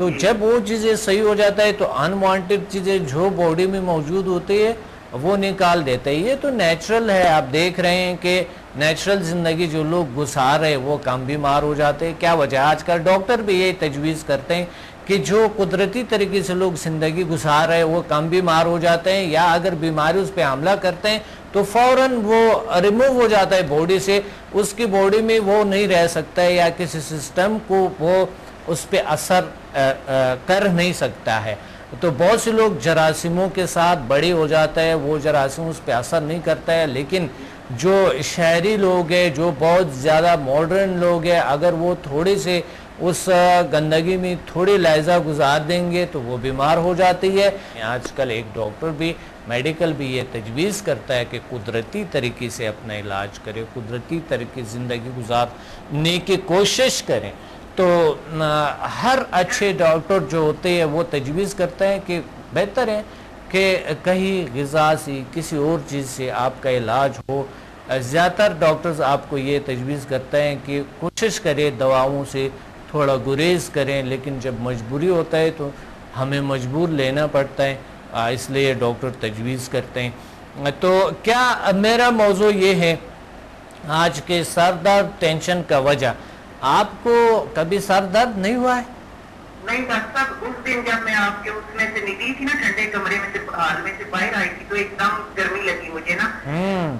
تو جب وہ چیزیں صحیح ہو جاتا ہے تو انوانٹیڈ چیزیں جو باڈی میں موجود ہوتی ہے وہ نکال دیتے ہیں. یہ تو نیچرل ہے. آپ دیکھ رہے ہیں کہ نیچرل زندگی جو لوگ گزار رہے وہ کم بیمار ہو جاتے ہیں. کیا وجہ؟ آج کل ڈاکٹر بھی یہ تجویز کرتے ہیں کہ جو قدرتی طریقے سے لوگ زندگی گزار رہے وہ کم بیمار ہو جاتے ہیں, یا اگر بیماری اس پہ حملہ کرتے ہیں تو فوراً وہ ریموو ہو جاتا ہے باڈی سے, اس کی باڈی میں وہ نہیں رہ سکتا ہے, یا کسی سسٹم کو وہ اس پہ اثر کر نہیں سکتا ہے. تو بہت سے لوگ جراثیموں کے ساتھ بڑے ہو جاتا ہے, وہ جراثیم اس پہ اثر نہیں کرتا ہے. لیکن جو شہری لوگ ہیں, جو بہت زیادہ ماڈرن لوگ ہیں, اگر وہ تھوڑے سے اس گندگی میں تھوڑی لحظہ گزار دیں گے تو وہ بیمار ہو جاتی ہے. آج کل ایک ڈاکٹر بھی, میڈیکل بھی یہ تجویز کرتا ہے کہ قدرتی طریقے سے اپنا علاج کرے, قدرتی طریقے زندگی گزارنے کی کوشش کریں. تو ہر اچھے ڈاکٹر جو ہوتے ہیں وہ تجویز کرتے ہیں کہ بہتر ہے کہ کہیں غذا سے, کسی اور چیز سے آپ کا علاج ہو. زیادہ تر ڈاکٹرز آپ کو یہ تجویز کرتے ہیں کہ کوشش کریں دواؤں سے تھوڑا گریز کریں, لیکن جب مجبوری ہوتا ہے تو ہمیں مجبور لینا پڑتا ہے, اس لیے ڈاکٹر تجویز کرتے ہیں. تو کیا میرا موضوع یہ ہے آج کے سر درد ٹینشن کا وجہ, آپ کو کبھی سر درد نہیں ہوا ہے؟ نہیں ڈاکٹر صاحب, اس دن جب میں آپ کے اس میں سے نکلی تھی نا, ٹھنڈے کمرے میں سے ہال میں سے باہر آئی تھی, تو ایک دم گرمی لگی مجھے نا,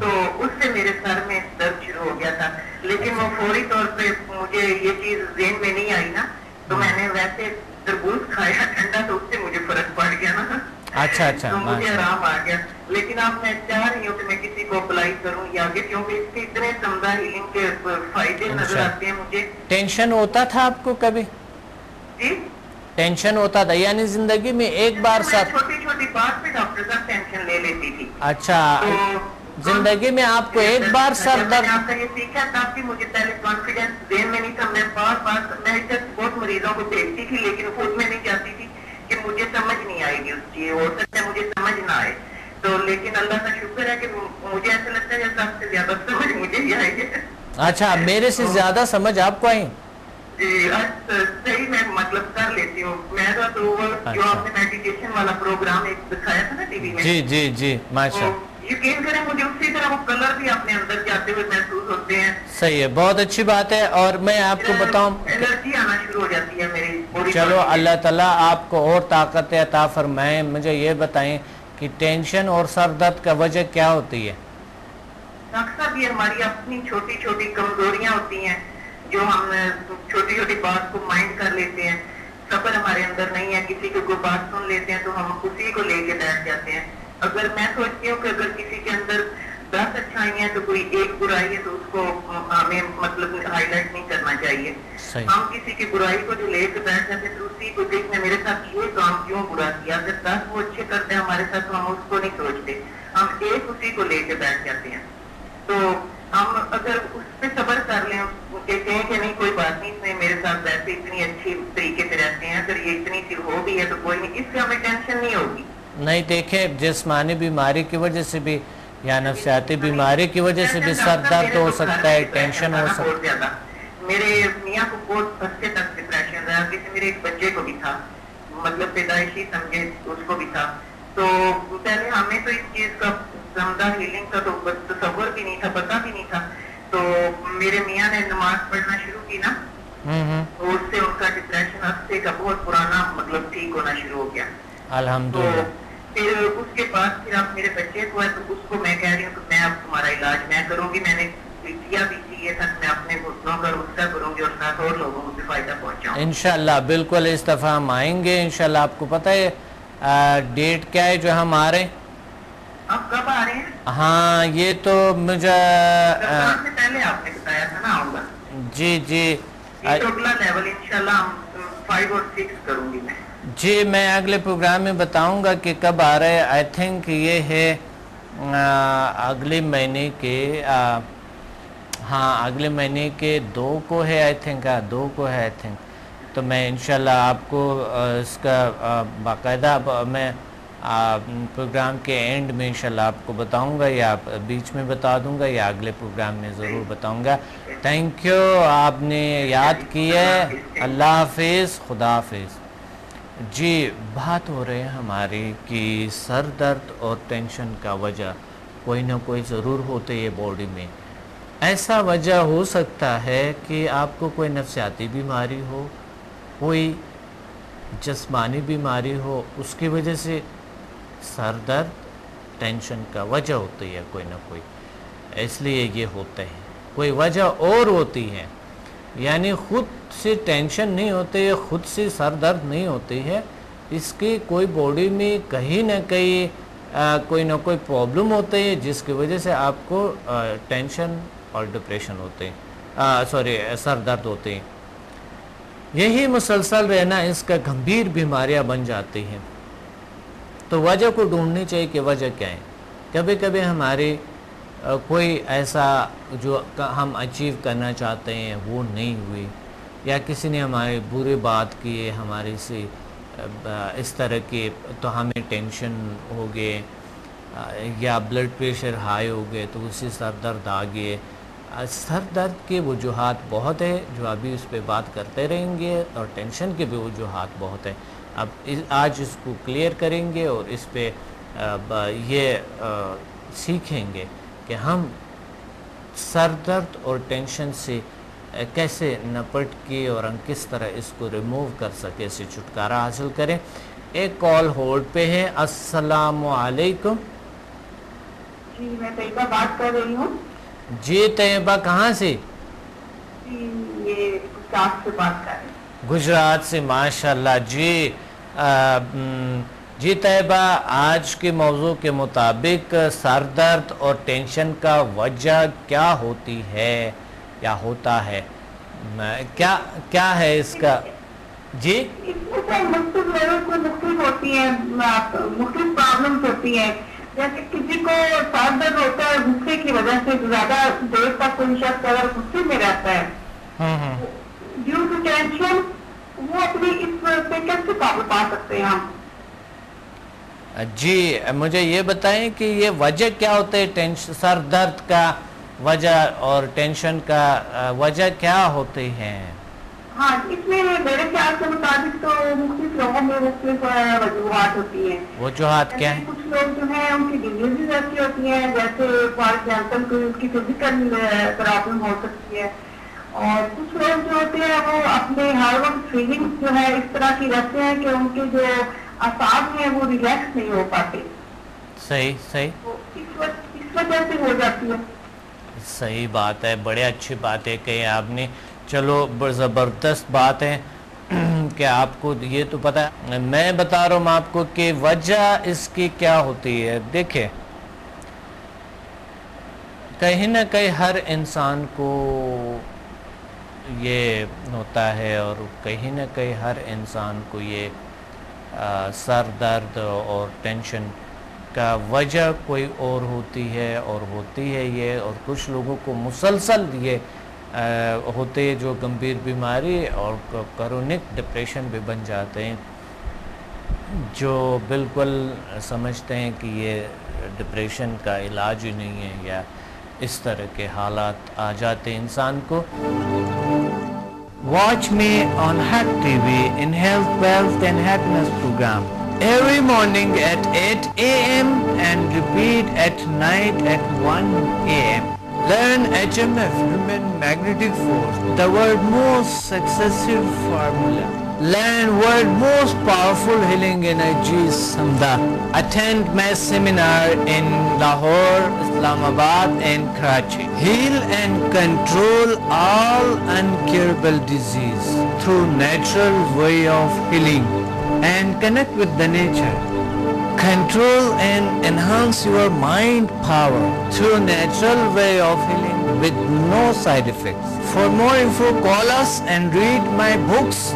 تو اس سے میرے سر میں درد شروع ہو گیا تھا. لیکن وہ فوری طور پہ مجھے یہ چیز ذہن میں نہیں آئی نا, تو میں نے ویسے تربوز کھایا ٹھنڈا, تو اس سے مجھے فرق پڑ گیا نا. اچھا تو مجھے آرام آ گیا. لیکن اب میں چاہ رہی ہوں کہ میں کسی کو اپلائی کروں یا آگے, کیونکہ اس کے اتنے سمدہ ہیلنگ کے فائدے نظر آتے ہیں مجھے. ٹینشن ہوتا تھا آپ کو کبھی؟ جی ٹینشن ہوتا تھا, یعنی زندگی میں ایک بار سر چھوٹی چھوٹی بات پہ ڈاکٹر صاحب ٹینشن لے لیتی تھی. اچھا, زندگی میں آپ کو ایک بار سر درد؟ آپ کا یہ سیکھا تب بھی مجھے پہلے کانفیڈینس ذہن میں نہیں تھا. میں بار بار میں بہت مریضوں کو دیکھتی تھی, لیکن خود میں نہیں جاتی تھی کہ مجھے سمجھ نہیں آئے گی اس چیز, ہو سکتا ہے مجھے سمجھ نہ آئے. تو لیکن اللہ کا شکر ہے کہ مجھے ایسا لگتا ہے سب سے زیادہ سمجھ مجھے ہی آئے گی. اچھا, میرے سے زیادہ سمجھ آپ کو آئی؟ جی صحیح, میں مطلب کر لیتی ہوں. میرا تو وہ جو آپ نے میڈیٹیشن والا پروگرام ایک دکھایا تھا نا ٹی وی میں, جی جی جی, ماشاء یقین کریں مجھے اسی طرح وہ کلر بھی اپنے اندر جاتے ہوئے محسوس ہوتے ہیں. صحیح ہے, بہت اچھی بات ہے. اور میں آپ کو بتاؤں, الرجی آنا شروع ہو جاتی ہے میری بوڈی. چلو اللہ تعالیٰ آپ کو اور طاقت عطا فرمائیں. مجھے یہ بتائیں کہ ٹینشن اور سر درد کا وجہ کیا ہوتی ہے؟ ڈاکٹر صاحب, یہ ہماری اپنی چھوٹی چھوٹی کمزوریاں ہوتی ہیں, جو ہم چھوٹی چھوٹی بات کو مائنڈ کر لیتے ہیں. صبر ہمارے اندر نہیں ہے, کسی کو کوئی بات سن لیتے ہیں تو ہم اسی کو لے کے بیٹھ جاتے ہیں. اگر میں سوچتی ہوں کہ اگر کسی کے اندر 10 اچھائی ہیں تو کوئی ایک برائی ہے, تو اس کو ہمیں مطلب ہائی لائٹ نہیں کرنا چاہیے. ہم کسی کی برائی کو جو لے کے بیٹھ جاتے ہیں تو اسی کو دیکھنے میرے ساتھ یہ کام کیوں برا کیا, اگر 10 وہ اچھے کرتے ہیں ہمارے ساتھ تو ہم اس کو نہیں سوچتے, ہم ایک اسی کو لے کے بیٹھ جاتے ہیں. تو ہم اگر اس پہ صبر کر لیں, کہتے ہیں کہ نہیں کوئی بات نہیں, اس نے میرے ساتھ ویسے اتنی اچھی طریقے سے رہتے ہیں, اگر یہ اتنی سی ہو بھی ہے تو کوئی نہیں, اس سے ہمیں ٹینشن نہیں ہوگی. نہیں, دیکھیں جسمانی بیماری کی وجہ سے بھی یا نفسیاتی بیماری کی وجہ سے بھی سر درد ہو سکتا ہے, ٹینشن ہو سکتا ہے. میرے میاں کو بہت ہفتے تک ڈپریشن رہا, کسی میرے ایک بچے کو بھی تھا, مطلب پیدائشی سمجھے اس کو بھی تھا. تو پہلے ہمیں تو اس چیز کا زمدہ ہیلنگ کا تو تصور بھی نہیں تھا, پتہ بھی نہیں تھا. تو میرے میاں نے نماز پڑھنا شروع کی نا, تو اس سے ان کا ڈپریشن ہفتے کا بہت پرانا مطلب ٹھیک ہونا شروع ہو گیا. الحمدللہ. پھر اس کے بعد پھر اب میرے بچے کو ہے, تو اس کو میں کہہ رہی ہوں کہ میں اب تمہارا علاج میں کروں گی. میں نے کیا بھی یہ تھا کہ میں اپنے گھٹنوں کا اس کا کروں گی اور ساتھ اور لوگوں کو بھی فائدہ پہنچاؤں. انشاءاللہ بالکل اس دفعہ ہم آئیں گے انشاءاللہ. آپ کو پتہ ہے ڈیٹ کیا ہے جو ہم آ رہے ہیں؟ آپ کب آ رہے ہیں؟ ہاں, یہ تو مجھے رمضان سے پہلے آپ نے بتایا تھا نا آؤں گا. جی جی, یہ تو اگلا لیول انشاءاللہ ہم 5 اور 6 کروں گی میں. جی, میں اگلے پروگرام میں بتاؤں گا کہ کب آ رہے ہیں. آئی تھنک یہ ہے اگلے مہینے کے, ہاں اگلے مہینے کے 2 کو ہے آئی تھنک, 2 کو ہے آئی تھنک. تو میں انشاءاللہ آپ کو اس کا باقاعدہ میں پروگرام کے اینڈ میں انشاءاللہ آپ کو بتاؤں گا, یا بیچ میں بتا دوں گا, یا اگلے پروگرام میں ضرور بتاؤں گا. تھینک یو, آپ نے یاد کیا ہے. اللہ حافظ, خدا حافظ. جی بات ہو رہی ہے ہماری کہ سر درد اور ٹینشن کا وجہ کوئی نہ کوئی ضرور ہوتے ہے باڈی میں. ایسا وجہ ہو سکتا ہے کہ آپ کو کوئی نفسیاتی بیماری ہو, کوئی جسمانی بیماری ہو, اس کی وجہ سے سر درد ٹینشن کا وجہ ہوتی ہے کوئی نہ کوئی, اس لیے یہ ہوتا ہے. کوئی وجہ اور ہوتی ہے, یعنی خود سے ٹینشن نہیں ہوتی ہے, خود سے سر درد نہیں ہوتی ہے, اس کی کوئی باڈی میں کہیں نہ کہیں کوئی نہ کوئی پرابلم ہوتی ہے جس کی وجہ سے آپ کو ٹینشن اور ڈپریشن ہوتے ہیں, سر درد ہوتے ہیں. یہی مسلسل رہنا اس کا گمبھیر بیماریاں بن جاتی ہیں. تو وجہ کو ڈھونڈنی چاہیے کہ وجہ کیا ہے. کبھی کبھی ہماری کوئی ایسا جو ہم اچیو کرنا چاہتے ہیں وہ نہیں ہوئی, یا کسی نے ہماری بری بات کی ہے ہمارے سے اس طرح کی, تو ہمیں ٹینشن ہو گئے, یا بلڈ پریشر ہائی ہو گئے تو اسی سر درد آ گئے. سر درد کے وجوہات بہت ہے جو ابھی اس پہ بات کرتے رہیں گے, اور ٹینشن کے بھی وجوہات بہت ہیں. اب آج اس کو کلیئر کریں گے اور اس پہ یہ سیکھیں گے کہ ہم سر درد اور ٹینشن سے کیسے نپٹ کے اور ہم کس طرح اس کو ریموو کر سکے, اسے چھٹکارا حاصل کریں. ایک کال ہولڈ پہ ہے. السلام علیکم. جی میں طیبہ بات کر رہی ہوں. جی طیبہ کہاں سے؟ جی یہ گجرات سے بات کر رہی ہوں. گجرات سے, ماشاءاللہ. جی طیبہ, آج کے موضوع کے مطابق سر درد اور ٹینشن کا وجہ کیا ہوتی ہے یا ہوتا ہے, کیا ہے اس کا؟ جی اس میں سے مختلف لوگوں کو مختلف ہوتی ہیں, مختلف پرابلمس ہوتی ہیں. جیسے کسی کو سر درد ہوتا ہے غصے کی وجہ سے, زیادہ دیر تک کوئی شخص اگر غصے میں رہتا ہے ڈیو ٹو ٹینشن, وہ اپنی اس سے کیسے قابو پا سکتے ہیں ہم؟ جی مجھے یہ بتائیں کہ یہ وجہ کیا ہوتا ہے سر درد کا وجہ اور ٹینشن کا وجہ کیا ہوتے ہیں؟ ہاں, اس میں میرے خیال کے مطابق تو مختلف لوگوں میں مختلف وجوہات ہوتی ہیں. وجوہات کیا ہیں؟ کچھ لوگ جو ہیں ان کی ڈیزیز ایسی ہوتی ہیں, جیسے فار ایگزامپل کوئی ان کی فزیکل پرابلم ہو سکتی ہے, اور کچھ لوگ جو ہوتے ہیں وہ اپنے ہر وقت فیلنگس جو ہے اس طرح کی رہتے ہیں کہ ان کے جو اعصاب ہیں وہ ریلیکس نہیں ہو پاتے. صحیح. تو اس وجہ سے ہو جاتی ہے. صحیح بات ہے, بڑے اچھی بات ہے کہ آپ نے. چلو زبردست بات ہے کہ آپ کو یہ تو پتہ ہے. میں بتا رہا ہوں آپ کو کہ وجہ اس کی کیا ہوتی ہے. دیکھیں, کہیں نہ کہیں ہر انسان کو یہ ہوتا ہے, اور کہیں نہ کہیں ہر انسان کو یہ سر درد اور ٹینشن کا وجہ کوئی اور ہوتی ہے یہ, اور کچھ لوگوں کو مسلسل یہ ہوتے جو گمبھیر بیماری اور کرونک ڈپریشن بھی بن جاتے ہیں, جو بالکل سمجھتے ہیں کہ یہ ڈپریشن کا علاج ہی نہیں ہے, یا اس طرح کے حالات آ جاتے ہیں انسان کو. Watch me on Hack TV in Health, Wealth and Happiness program every morning at 8 a.m. and repeat at night at 1 a.m. Learn HMF, Human Magnetic Force, the world's most successful formula. Learn world's most powerful healing energies, Samda. Attend my seminar in Lahore, Islamabad and Karachi. Heal and control all incurable disease through natural way of healing, and connect with the nature. Control and enhance your mind power through natural way of healing with no side effects. For more info, call us and read my books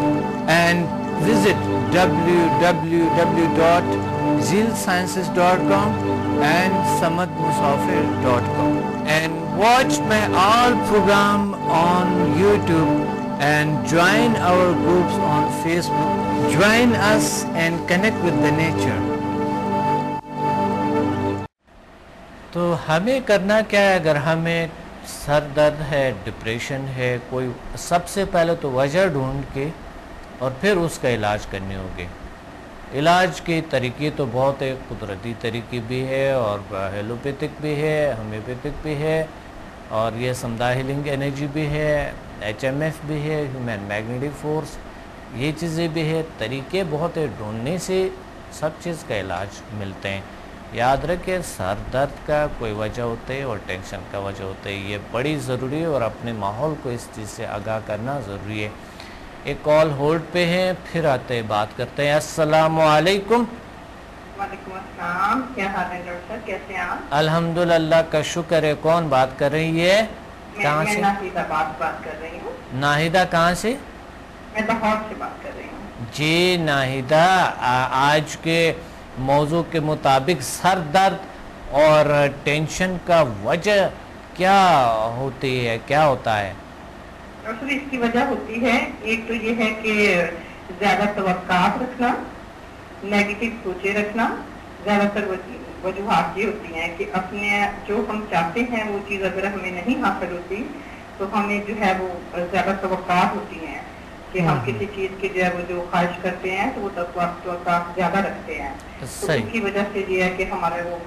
and visit www.zealsciences.com and samadmusafir.com, and watch my all program on YouTube and join our groups on Facebook. Join us and connect with the nature. تو ہمیں کرنا کیا ہے؟ اگر ہمیں سر درد ہے, depression ہے, کوئی سب سے پہلے تو وجہ ڈھونڈ کے اور پھر اس کا علاج کرنے ہوگے. علاج کے طریقے تو بہت ہے، قدرتی طریقے بھی ہے اور ہیلوپیتھک بھی ہے، ہومیوپیتھک بھی ہے، اور یہ سمدھا ہیلنگ انرجی بھی ہے، HMF بھی ہے، ہیومن میگنیٹک فورس، یہ چیزیں بھی ہے، طریقے بہت ہے، ڈھونڈنے سے سب چیز کا علاج ملتے ہیں۔ یاد رکھیں سر درد کا کوئی وجہ ہوتے ہے اور ٹینشن کا وجہ ہوتے ہے، یہ بڑی ضروری ہے اور اپنے ماحول کو اس چیز سے آگاہ کرنا ضروری ہے۔ ایک کال ہولڈ پہ ہے، پھر آتے بات کرتے ہیں۔ السلام علیکم۔ وعلیکم السلام، کیا حال ہے ڈاکٹر صاحب، کیسے ہیں آپ؟ الحمدللہ کا شکر ہے۔ کون بات کر رہی ہے؟ کہاں سے؟ میں ناہیدہ بات کر رہی ہوں۔ ناہیدہ کہاں سے؟ میں لاہور سے بات کر رہی ہوں۔ جی ناہیدہ، آج کے موضوع کے مطابق سر درد اور ٹینشن کا وجہ کیا ہوتی ہے، کیا ہوتا ہے؟ ڈاکٹر اس کی وجہ ہوتی ہے، ایک تو یہ ہے کہ زیادہ توقعات رکھنا، نیگیٹو سوچے رکھنا۔ زیادہ تر وجوہات یہ ہوتی ہیں کہ اپنے جو ہم چاہتے ہیں وہ چیز اگر ہمیں نہیں حاصل ہوتی تو ہمیں جو ہے وہ زیادہ توقعات ہوتی ہیں کہ ہم کسی چیز کی جو ہے وہ جو خواہش کرتے ہیں تو وہ توقعات زیادہ رکھتے ہیں، تو اس کی وجہ سے یہ ہے کہ ہمارے وہ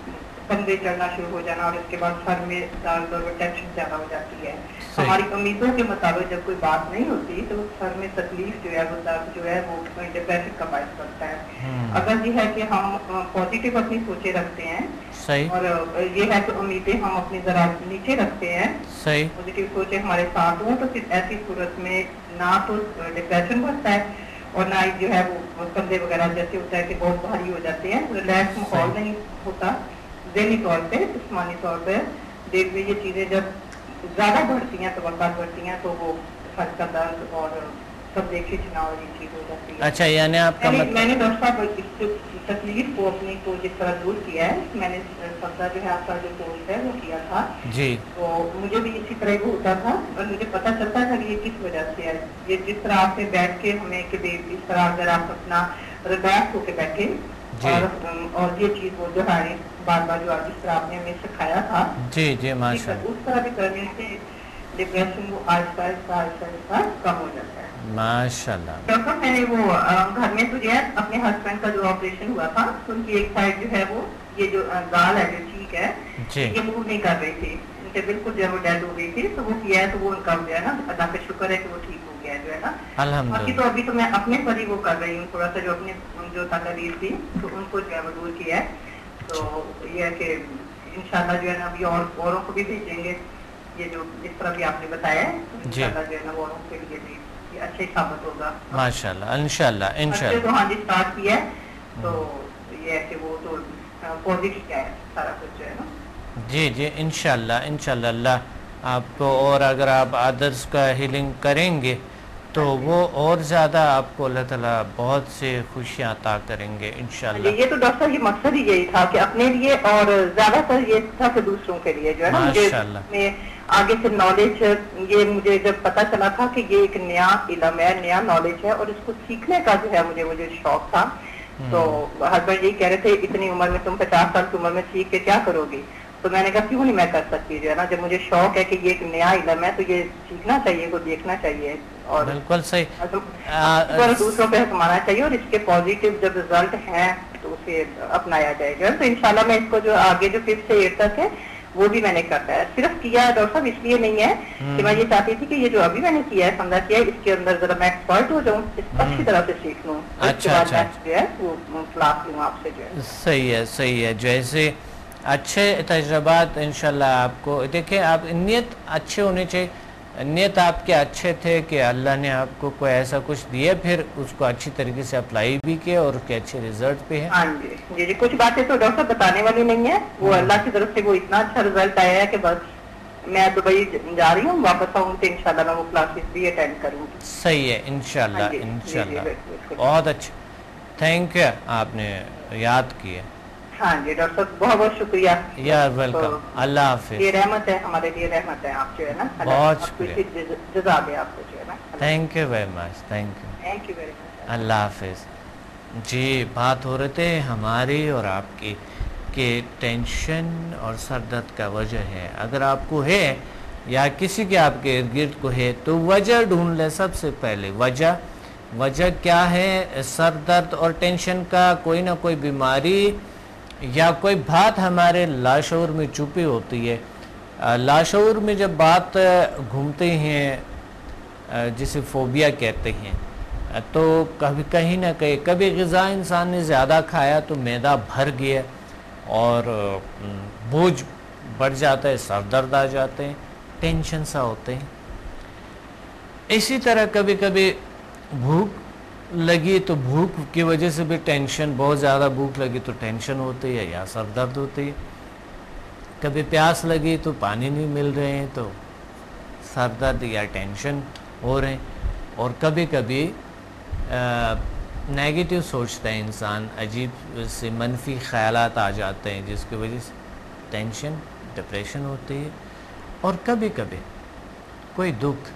کندھے چڑھنا شروع ہو جانا، اور اس کے بعد سر میں درد اور ٹینشن زیادہ ہو جاتی ہے۔ ہماری امیدوں کے مطابق جب کوئی بات نہیں ہوتی تو سر میں تکلیف جو ہے وہ درد جو ہے وہ ڈپریشن کا باعث بنتا ہے۔ اگر یہ ہے کہ ہم پازیٹیو اپنی سوچیں رکھتے ہیں اور یہ ہے کہ امیدیں ہم اپنی ذرا نیچے رکھتے ہیں، پازیٹیو سوچیں ہمارے ساتھ ہوں، تو پھر ایسی صورت میں نہ تو ڈپریشن بڑھتا ہے اور نہ ہی جو ہے وہ کندھے وغیرہ جیسے ہوتا ہے کہ بہت بھاری ہو جاتے ہیں، ریلیکس ماحول نہیں ہوتا ذہنی طور پہ، جسمانی طور پہ۔ دیکھ یہ چیزیں جب زیادہ بڑھتی ہیں، توقعات بڑھتی ہیں، تو وہ سر کا درد اور سب کھینچنا اور یہ چیز ہو جاتی ہے۔ اچھا، یعنی آپ کا میں نے ڈاکٹر صاحب اس تکلیف کو اپنی کو جس طرح دور کیا ہے، میں نے سبزہ جو ہے آپ کا جو کورس ہے وہ کیا تھا جی، تو مجھے بھی اسی طرح وہ ہوتا تھا اور مجھے پتا چلتا تھا کہ یہ کس وجہ سے ہے۔ یہ جس طرح آپ نے بیٹھ کے ہمیں کہ اس طرح اگر آپ اپنا ریلیکس ہو کے بیٹھے اور یہ چیز وہ جو ہے بار بار جو جس طرح آپ نے ہمیں سکھایا تھا، جی جی ماشاء اللہ، اس طرح بھی کرنے سے ڈپریشن وہ آہستہ آہستہ کم ہو جاتا ہے۔ ماشاء اللہ۔ ڈاکٹر میں نے وہ گھر میں تو جو ہے اپنے ہسبینڈ کا جو آپریشن ہوا تھا ان کی ایک سائڈ جو ہے وہ یہ جو گال ہے جو ٹھیک ہے یہ موو نہیں کر رہی تھی، ان کے بالکل جو ہے وہ ڈیڈ ہو گئی تھی، تو وہ کیا ہے تو وہ ان کا جو ہے نا اللہ کا شکر ہے کہ وہ ٹھیک ہو گیا جو ہے نا۔ باقی تو ابھی تو میں اپنے پر ہی وہ کر رہی ہوں، تھوڑا سا جو اپنے جو تکلیف تھی تو ان کو جو ہے وہ دور کیا ہے، تو یہ ہے کہ انشاءاللہ جو ہے نا ابھی اوروں کو بھی بھیجیں گے، یہ جو جس طرح بھی آپ نے بتایا ہے انشاءاللہ جو ہے نا اوروں کے لیے بھی یہ اچھے ثابت ہوگا ماشاءاللہ انشاءاللہ انشاءاللہ۔ تو ہاں جی اسٹارٹ کیا ہے تو یہ ہے کہ وہ تو پازیٹیو کیا ہے سارا کچھ جو ہے نا۔ جی جی انشاءاللہ انشاءاللہ، اللہ آپ کو، اور اگر آپ ادرس کا ہیلنگ کریں گے تو وہ اور زیادہ آپ کو اللہ تعالیٰ بہت سے خوشیاں عطا کریں گے انشاءاللہ۔ یہ تو ڈاکٹر صاحب یہ مقصد ہی یہی تھا کہ اپنے لیے اور زیادہ تر یہ تھا کہ دوسروں کے لیے جو ہے نا مجھے آگے سے نالج، یہ مجھے جب پتا چلا تھا کہ یہ ایک نیا علم ہے، نیا نالج ہے اور اس کو سیکھنے کا جو ہے مجھے شوق تھا، تو ہسبینڈ یہی کہہ رہے تھے اتنی عمر میں تم 50 سال کی عمر میں سیکھ کے کیا کرو گی، تو میں نے کہا کیوں نہیں میں کر سکتی جو ہے نا، جب مجھے شوق ہے کہ یہ ایک نیا علم ہے تو یہ سیکھنا چاہیے، کو دیکھنا چاہیے اور بالکل صحیح دوسروں پہ حکمانا چاہیے، اور اس کے پازیٹیو جب رزلٹ ہیں تو اسے اپنایا جائے گا۔ تو انشاءاللہ میں اس کو جو آگے جو 5 سے 8 تک ہے وہ بھی میں نے کرتا ہے، صرف کیا ہے ڈاکٹر صاحب اس لیے نہیں ہے کہ میں یہ چاہتی تھی کہ یہ جو ابھی میں نے کیا ہے سمجھا کیا ہے اس کے اندر ذرا میں ایکسپرٹ ہو جاؤں، اچھی طرح سے سیکھ لوں، اچھا جو ہے وہ کلاس لوں آپ سے جو ہے۔ صحیح ہے صحیح ہے، جیسے اچھے تجربات انشاءاللہ آپ کو دیکھیں، آپ نیت اچھے ہونے چاہیے، نیت آپ کے اچھے تھے کہ اللہ نے آپ کو کوئی ایسا کچھ دیا، پھر اس کو اچھی طریقے سے اپلائی بھی کیا اور اس کے اچھے ریزلٹ بھی ہیں۔ ہاں جی جی جی، کچھ باتیں تو ڈاکٹر صاحب بتانے والی نہیں ہے، وہ اللہ کی طرف سے وہ اتنا اچھا ریزلٹ آیا ہے کہ بس میں دبئی جا رہی ہوں، واپس آؤں تو انشاءاللہ میں وہ کلاسز بھی اٹینڈ کروں گی۔ صحیح ہے انشاءاللہ انشاءاللہ، بہت اچھا، تھینک یو آپ نے یاد کیا۔ ہاں جی ڈاکٹر صاحب بہت بہت شکریہ، یار ویلکم، اللہ حافظ۔ یہ رحمت ہے ہمارے لیے، رحمت ہے آپ جو ہے نا، بہت شکریہ، جزا دے آپ کو جو ہے نا۔ Thank you very much, thank you very much, اللہ حافظ۔ جی بات ہو رہے تھے ہماری اور آپ کی کہ ٹینشن اور سر درد کا وجہ ہے، اگر آپ کو ہے یا کسی کے آپ کے ارد گرد کو ہے تو وجہ ڈھونڈ لیں، سب سے پہلے وجہ وجہ کیا ہے سر درد اور ٹینشن کا؟ کوئی نہ کوئی بیماری یا کوئی بات ہمارے لاشعور میں چھپی ہوتی ہے. لاشعور میں جب بات گھومتے ہیں جسے فوبیا کہتے ہیں تو کہیں نہ کبھی غذا انسان نے زیادہ کھایا تو معدہ بھر گیا اور بوجھ بڑھ جاتا ہے، سر درد آ جاتے ہیں، ٹینشن سا ہوتے ہیں. اسی طرح کبھی کبھی بھوک لگی تو بھوک کی وجہ سے بھی ٹینشن، بہت زیادہ بھوک لگی تو ٹینشن ہوتی ہے یا سر درد ہوتی ہے. کبھی پیاس لگی تو پانی نہیں مل رہے ہیں تو سر درد یا ٹینشن ہو رہے ہیں. اور کبھی کبھی نیگیٹو سوچتا ہے انسان، عجیب سے منفی خیالات آ جاتے ہیں جس کی وجہ سے ٹینشن، ڈپریشن ہوتی ہے. اور کبھی کبھی کوئی دکھ،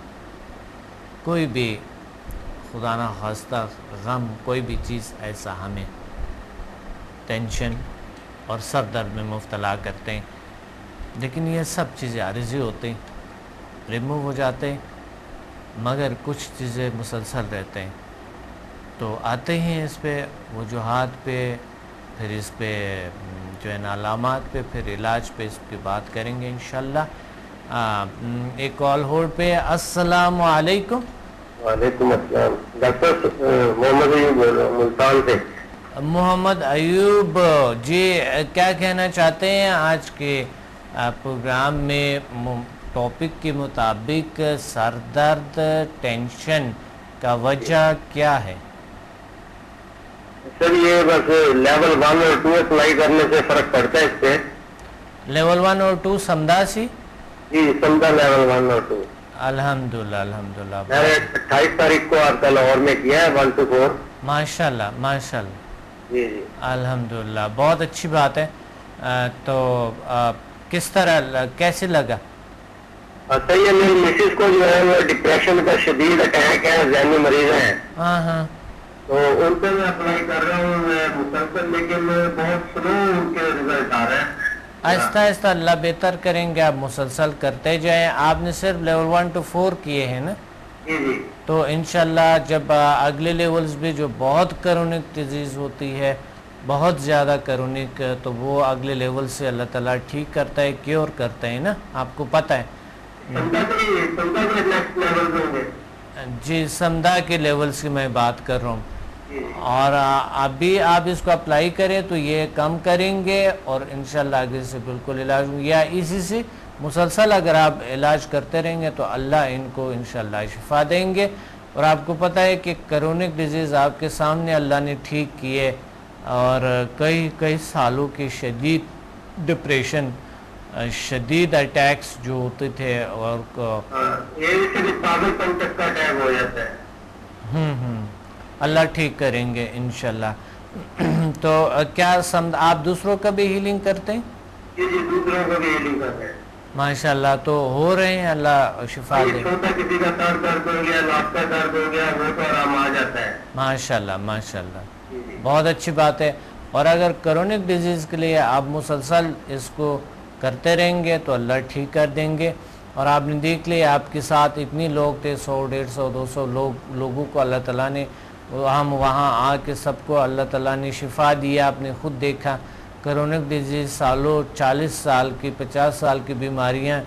کوئی بھی خدا نہ خواستہ غم، کوئی بھی چیز ایسا ہمیں ٹینشن اور سر درد میں مبتلا کرتے ہیں. لیکن یہ سب چیزیں عارضی ہوتی ہیں، ریموو ہو جاتے ہیں، مگر کچھ چیزیں مسلسل رہتے ہیں. تو آتے ہیں اس پہ وجوہات پہ، پھر اس پہ جو ہے نا علامات پہ، پھر علاج پہ اس کی بات کریں گے انشاءاللہ. ایک کال ہولڈ پہ. السلام علیکم. وعلیکم السلام. ڈاکٹر محمد ایوب بول رہا ہوں ملتان سے. محمد ایوب جی، کیا کہنا چاہتے ہیں آج کے پروگرام میں؟ ٹاپک کے مطابق سر درد، ٹینشن کا وجہ کیا ہے؟ سر یہ بس لیول 1 اور 2 اپلائی کرنے سے فرق پڑتا ہے اس پہ. لیول 1 اور 2 سمدھا سی؟ جی سمجھا، لیول 1 اور 2. الحمدللہ الحمدللہ. میں نے 28 تاریخ کو آپ کا لاہور میں کیا ہے 1 to 4. ماشاءاللہ ماشاءاللہ. جی جی الحمدللہ، بہت اچھی بات ہے. تو کس طرح کیسے لگا؟ صحیح ہے. میری مسز کو جو ہے وہ ڈپریشن کا شدید اٹیک ہے، ذہنی مریض ہیں. ہاں ہاں. تو ان پہ میں اپلائی کر رہا ہوں مسلسل، لیکن بہت سلو ان کے رزلٹ آ رہے ہیں. آہستہ آہستہ اللہ بہتر کریں گے، آپ مسلسل کرتے جائیں. آپ نے صرف لیول 1 to 4 کیے ہیں نا؟ جی جی. تو انشاءاللہ جب اگلے لیولز بھی جو بہت کرونک ڈیزیز ہوتی ہے، بہت زیادہ کرونک، تو وہ اگلے لیول سے اللہ تعالیٰ ٹھیک کرتا ہے، کیور کرتا ہے نا، آپ کو پتہ ہے. جی سمدھا کے لیولز کی میں بات کر رہا ہوں. اور ابھی آپ اس کو اپلائی کریں تو یہ کم کریں گے اور انشاءاللہ آگے سے بالکل علاج یا اسی سے مسلسل اگر آپ علاج کرتے رہیں گے تو اللہ ان کو انشاءاللہ شفا دیں گے. اور آپ کو پتہ ہے کہ کرونک ڈیزیز آپ کے سامنے اللہ نے ٹھیک کیے، اور کئی سالوں کے شدید ڈپریشن، شدید اٹیکس جو ہوتے تھے اور اللہ ٹھیک کریں گے انشاءاللہ. تو کیا آپ دوسروں کا بھی ہیلنگ کرتے ہیں؟ جی جی دوسروں کا بھی ہیلنگ کرتے ہیں. ماشاءاللہ. تو ہو رہے ہیں، اللہ شفا دے. کسی کا سر درد ہو گیا، ناک کا درد ہو گیا، وہ تو آرام آ جاتا ہے. ماشاءاللہ ماشاءاللہ، بہت اچھی بات ہے. اور اگر کرونک ڈیزیز کے لیے آپ مسلسل اس کو کرتے رہیں گے تو اللہ ٹھیک کر دیں گے. اور آپ نے دیکھ لیا آپ کے ساتھ اتنی لوگ تھے، 100 150 200 لوگوں کو اللہ تعالیٰ نے، ہم وہاں آ کے سب کو اللہ تعالیٰ نے شفا دیا. آپ نے خود دیکھا کرونک ڈیزیز سالوں، 40 سال کی 50 سال کی بیماریاں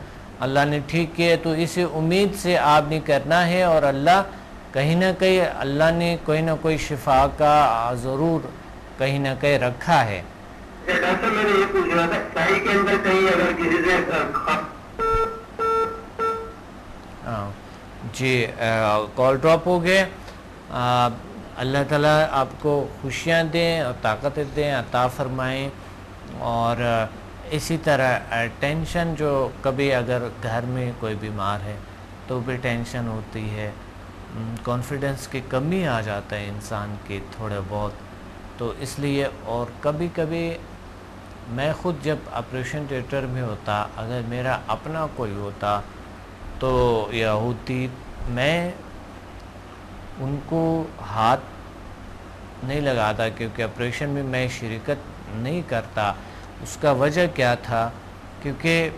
اللہ نے ٹھیک کیے. تو اسی امید سے آپ نے کرنا ہے، اور اللہ کہیں نہ کہیں اللہ نے کوئی نہ کوئی شفا کا ضرور کہیں نہ کہیں رکھا ہے. ڈاکٹر میں نے یہ پوچھ رہا تھا، سائی کے اندر کہیں اگر کسی سے جی کال ڈراپ ہو گئے. اللہ تعالیٰ آپ کو خوشیاں دیں اور طاقت دیں، عطا فرمائیں. اور اسی طرح ٹینشن جو کبھی اگر گھر میں کوئی بیمار ہے تو بھی ٹینشن ہوتی ہے، کانفیڈنس کی کمی آ جاتا ہے انسان کی تھوڑے بہت. تو اس لیے، اور کبھی کبھی میں خود جب آپریشن تھیٹر میں ہوتا، اگر میرا اپنا کوئی ہوتا تو یا ہوتی، میں ان کو ہاتھ نہیں لگاتا، کیونکہ آپریشن میں میں شرکت نہیں کرتا. اس کا وجہ کیا تھا؟ کیونکہ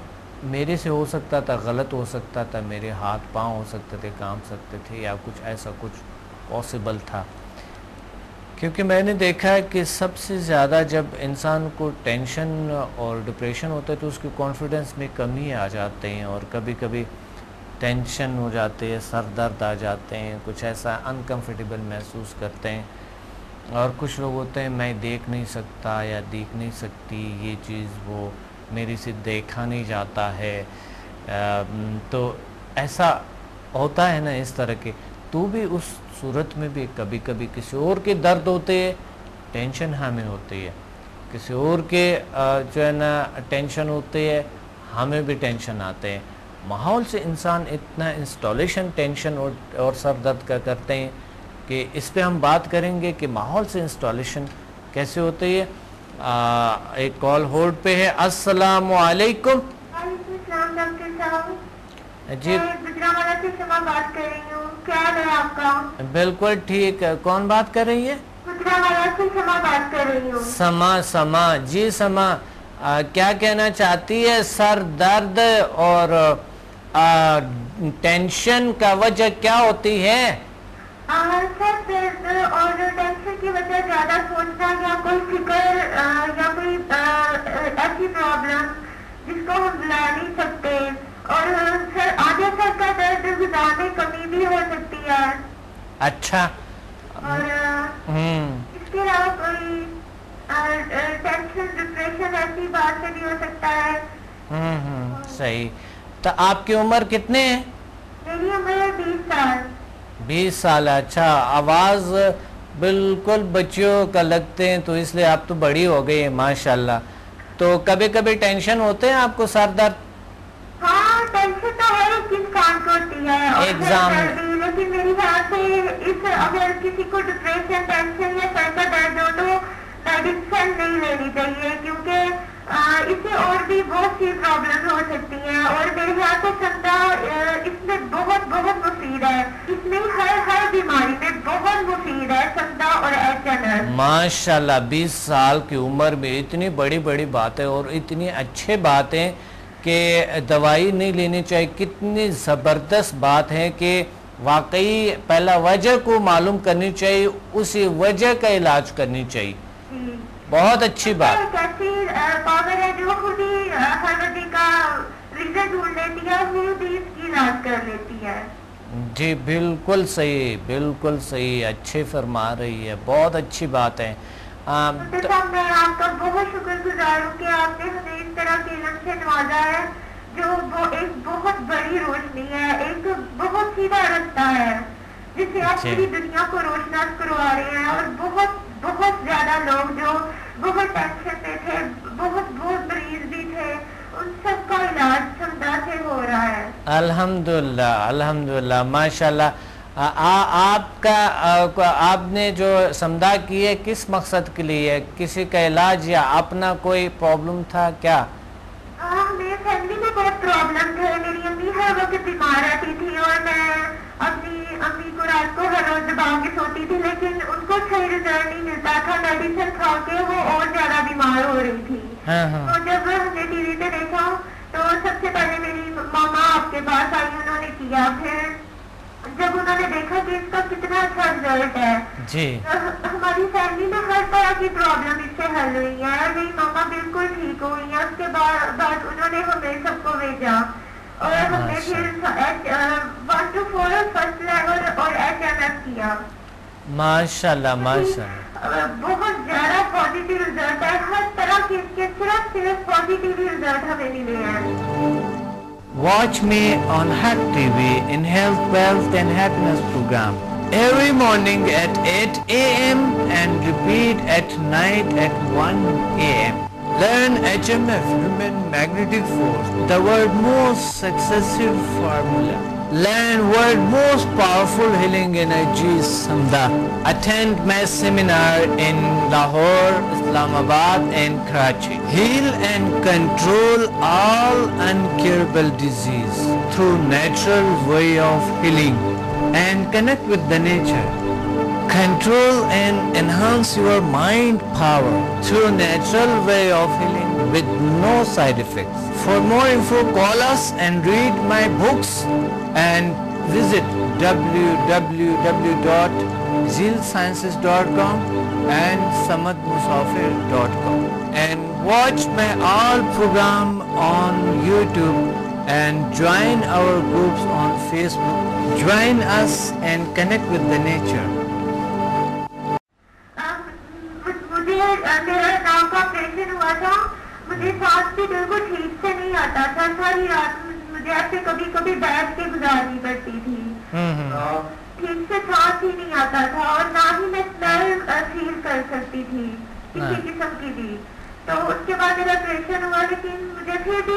میرے سے ہو سکتا تھا غلط ہو سکتا تھا، میرے ہاتھ پاؤں ہو سکتے تھے کام سکتے تھے، یا کچھ ایسا کچھ پاسبل تھا. کیونکہ میں نے دیکھا ہے کہ سب سے زیادہ جب انسان کو ٹینشن اور ڈپریشن ہوتا ہے تو اس کی کانفیڈنس میں کمی آ جاتے ہیں, اور کبھی کبھی ٹینشن ہو جاتے ہیں, سر درد آ جاتے ہیں, کچھ ایسا انکمفرٹیبل محسوس کرتے ہیں, اور کچھ لوگ ہوتے ہیں میں دیکھ نہیں سکتا یا دیکھ نہیں سکتی یہ چیز, وہ میری سے دیکھا نہیں جاتا ہے. تو ایسا ہوتا ہے نا اس طرح کے. تو بھی اس صورت میں بھی کبھی کبھی کسی اور کے درد ہوتے ہیں, ٹینشن ہمیں ہوتی ہے, کسی اور کے جو ہے نا ٹینشن ہوتے ہے, ہمیں بھی ٹینشن آتے ہیں. ماحول سے انسان اتنا انسٹالیشن ٹینشن اور سر درد کا کرتے ہیں کہ اس پہ ہم بات کریں گے کہ ماحول سے انسٹالیشن کیسے ہوتی ہے. ایک کال ہولڈ پہ ہے. السلام علیکم. وعلیکم السلام ڈاکٹر صاحب. جی میں گجرانوالہ سے شمع بات کر رہی ہوں. کیا حال ہے آپ کا؟ بالکل ٹھیک. کون بات کر رہی ہے؟ گجرانوالہ سے شمع بات کر رہی ہوں. سما جی سما, کیا کہنا چاہتی ہے؟ سر درد اور ٹینشن کا وجہ کیا ہوتی ہے؟ سر درد اور ٹینشن کی وجہ زیادہ سوچنا یا کوئی فکر یا کوئی ایسی پرابلم جس کو ہم بلا نہیں سکتے, اور سر آدھے سر کا درد غذا میں کمی بھی ہو سکتی ہے. اچھا. اور اس کے علاوہ کوئی ٹینشن ڈپریشن ایسی بات سے بھی ہو سکتا ہے. صحیح. تو آپ کی عمر کتنے ہیں؟ میری عمر ہے 20 سال. 20 سال. اچھا, آواز بالکل بچیوں کا لگتے ہیں, تو اس لیے آپ تو بڑی ہو گئی ہیں ماشاءاللہ. تو کبھی کبھی ٹینشن ہوتے ہیں آپ کو, سر درد؟ ہاں, ٹینشن تو ہر ایک انسان کو ہوتی ہے, ایگزام, لیکن میری خیال سے اگر کسی کو ڈپریشن ٹینشن یا سر کا درد ہو تو میڈیسن نہیں لینی چاہیے, کیونکہ اس سے اور بھی بہت سی پرابلم ہو سکتی ہیں. اور میرے خیال سے سمدہ اس میں بہت بہت مفید ہے. اس میں ہر بیماری میں بہت مفید ہے سمدہ اور ایچ. ماشاءاللہ 20 سال کی عمر میں اتنی بڑی بڑی باتیں اور اتنی اچھے باتیں کہ دوائی نہیں لینی چاہیے. کتنی زبردست بات ہے کہ واقعی پہلا وجہ کو معلوم کرنی چاہیے, اسی وجہ کا علاج کرنی چاہیے. بہت اچھی بات. ایسی پاور ہے جو خود ہی ہر وجہ کا ریزن ڈھونڈ لیتی ہے, خود ہی اس کی علاج کر لیتی ہے. جی بالکل صحیح, بالکل صحیح, اچھے فرما رہی ہے, بہت اچھی بات ہے. ڈاکٹر صاحب, میں آپ کا بہت شکر گزار ہوں کہ آپ نے ہمیں اس طرح کے علم سے نوازا ہے جو ایک بہت بڑی روشنی ہے, ایک بہت سیدھا رستہ ہے جس سے آپ پوری دنیا کو روشناس کروا رہے ہیں. اور بہت بہت زیادہ لوگ جو بہت ٹینشن میں تھے, بہت مریض بھی تھے, ان سب کا علاج سمدہ سے ہو رہا ہے. الحمدللہ الحمدللہ ماشاءاللہ. آپ نے جو سمدھا کی ہے کس مقصد کے لیے؟ کسی کا علاج یا اپنا کوئی پرابلم تھا کیا؟ میرے فیملی میں بہت پرابلم تھے. میری امی ہر وقت بیمار رہتی تھی اور میں اپنی امی کو رات کو ہر روز دبا کے سوتی تھی, لیکن ان کو صحیح رزلٹ نہیں ملتا تھا. میڈیسن کھا کے وہ اور زیادہ بیمار ہو رہی تھی. تو جب ہم نے ٹی وی پہ دیکھا تو سب سے پہلے میری ماما آپ کے پاس آئی, انہوں نے کیا. پھر جب انہوں نے دیکھا کہ اس کا کتنا اچھا رزلٹ ہے, ہماری فیملی میں ہر طرح کی پرابلم اس سے حل ہوئی ہے, اور میری ماما بالکل ٹھیک ہوئی ہیں. اس کے بعد انہوں نے ہمیں سب کو بھیجا, اور ہم نے پھر 1 to 4 فرسٹ لیول اور HMF کیا. ماشاءاللہ ماشاءاللہ, بہت زیادہ پازیٹیو رزلٹ ہے. ہر طرح کے صرف پازیٹیو رزلٹ ہمیں ملے ہیں. Watch me on Hack TV in Health, Wealth and Happiness program every morning at 8 a.m. and repeat at night at 1 a.m. Learn HMF, Human Magnetic Force, the world's most successful formula. Learn world's most powerful healing energies, Samda. Attend my seminar in Lahore, Islamabad and Karachi. Heal and control all incurable disease through natural way of healing and connect with the nature. Control and enhance your mind power through natural way of healing with no side effects. For more info, call us and read my books and visit www.zealsciences.com and samadmusafir.com and watch my all program on YouTube and join our groups on Facebook. Join us and connect with the nature. مجھے میرا ناک کا operation ہوا تھا. مجھے سانس بھی بالکل ٹھیک سے نہیں آتا تھا. ساری رات مجھے ایسے کبھی کبھی بیٹھ کے گزارنی پڑتی تھی. ٹھیک سے سانس ہی نہیں آتا تھا اور نہ ہی میں اسمیل فیل کر سکتی تھی کسی قسم کی بھی. تو اس کے بعد میرا آپریشن ہوا لیکن مجھے پھر بھی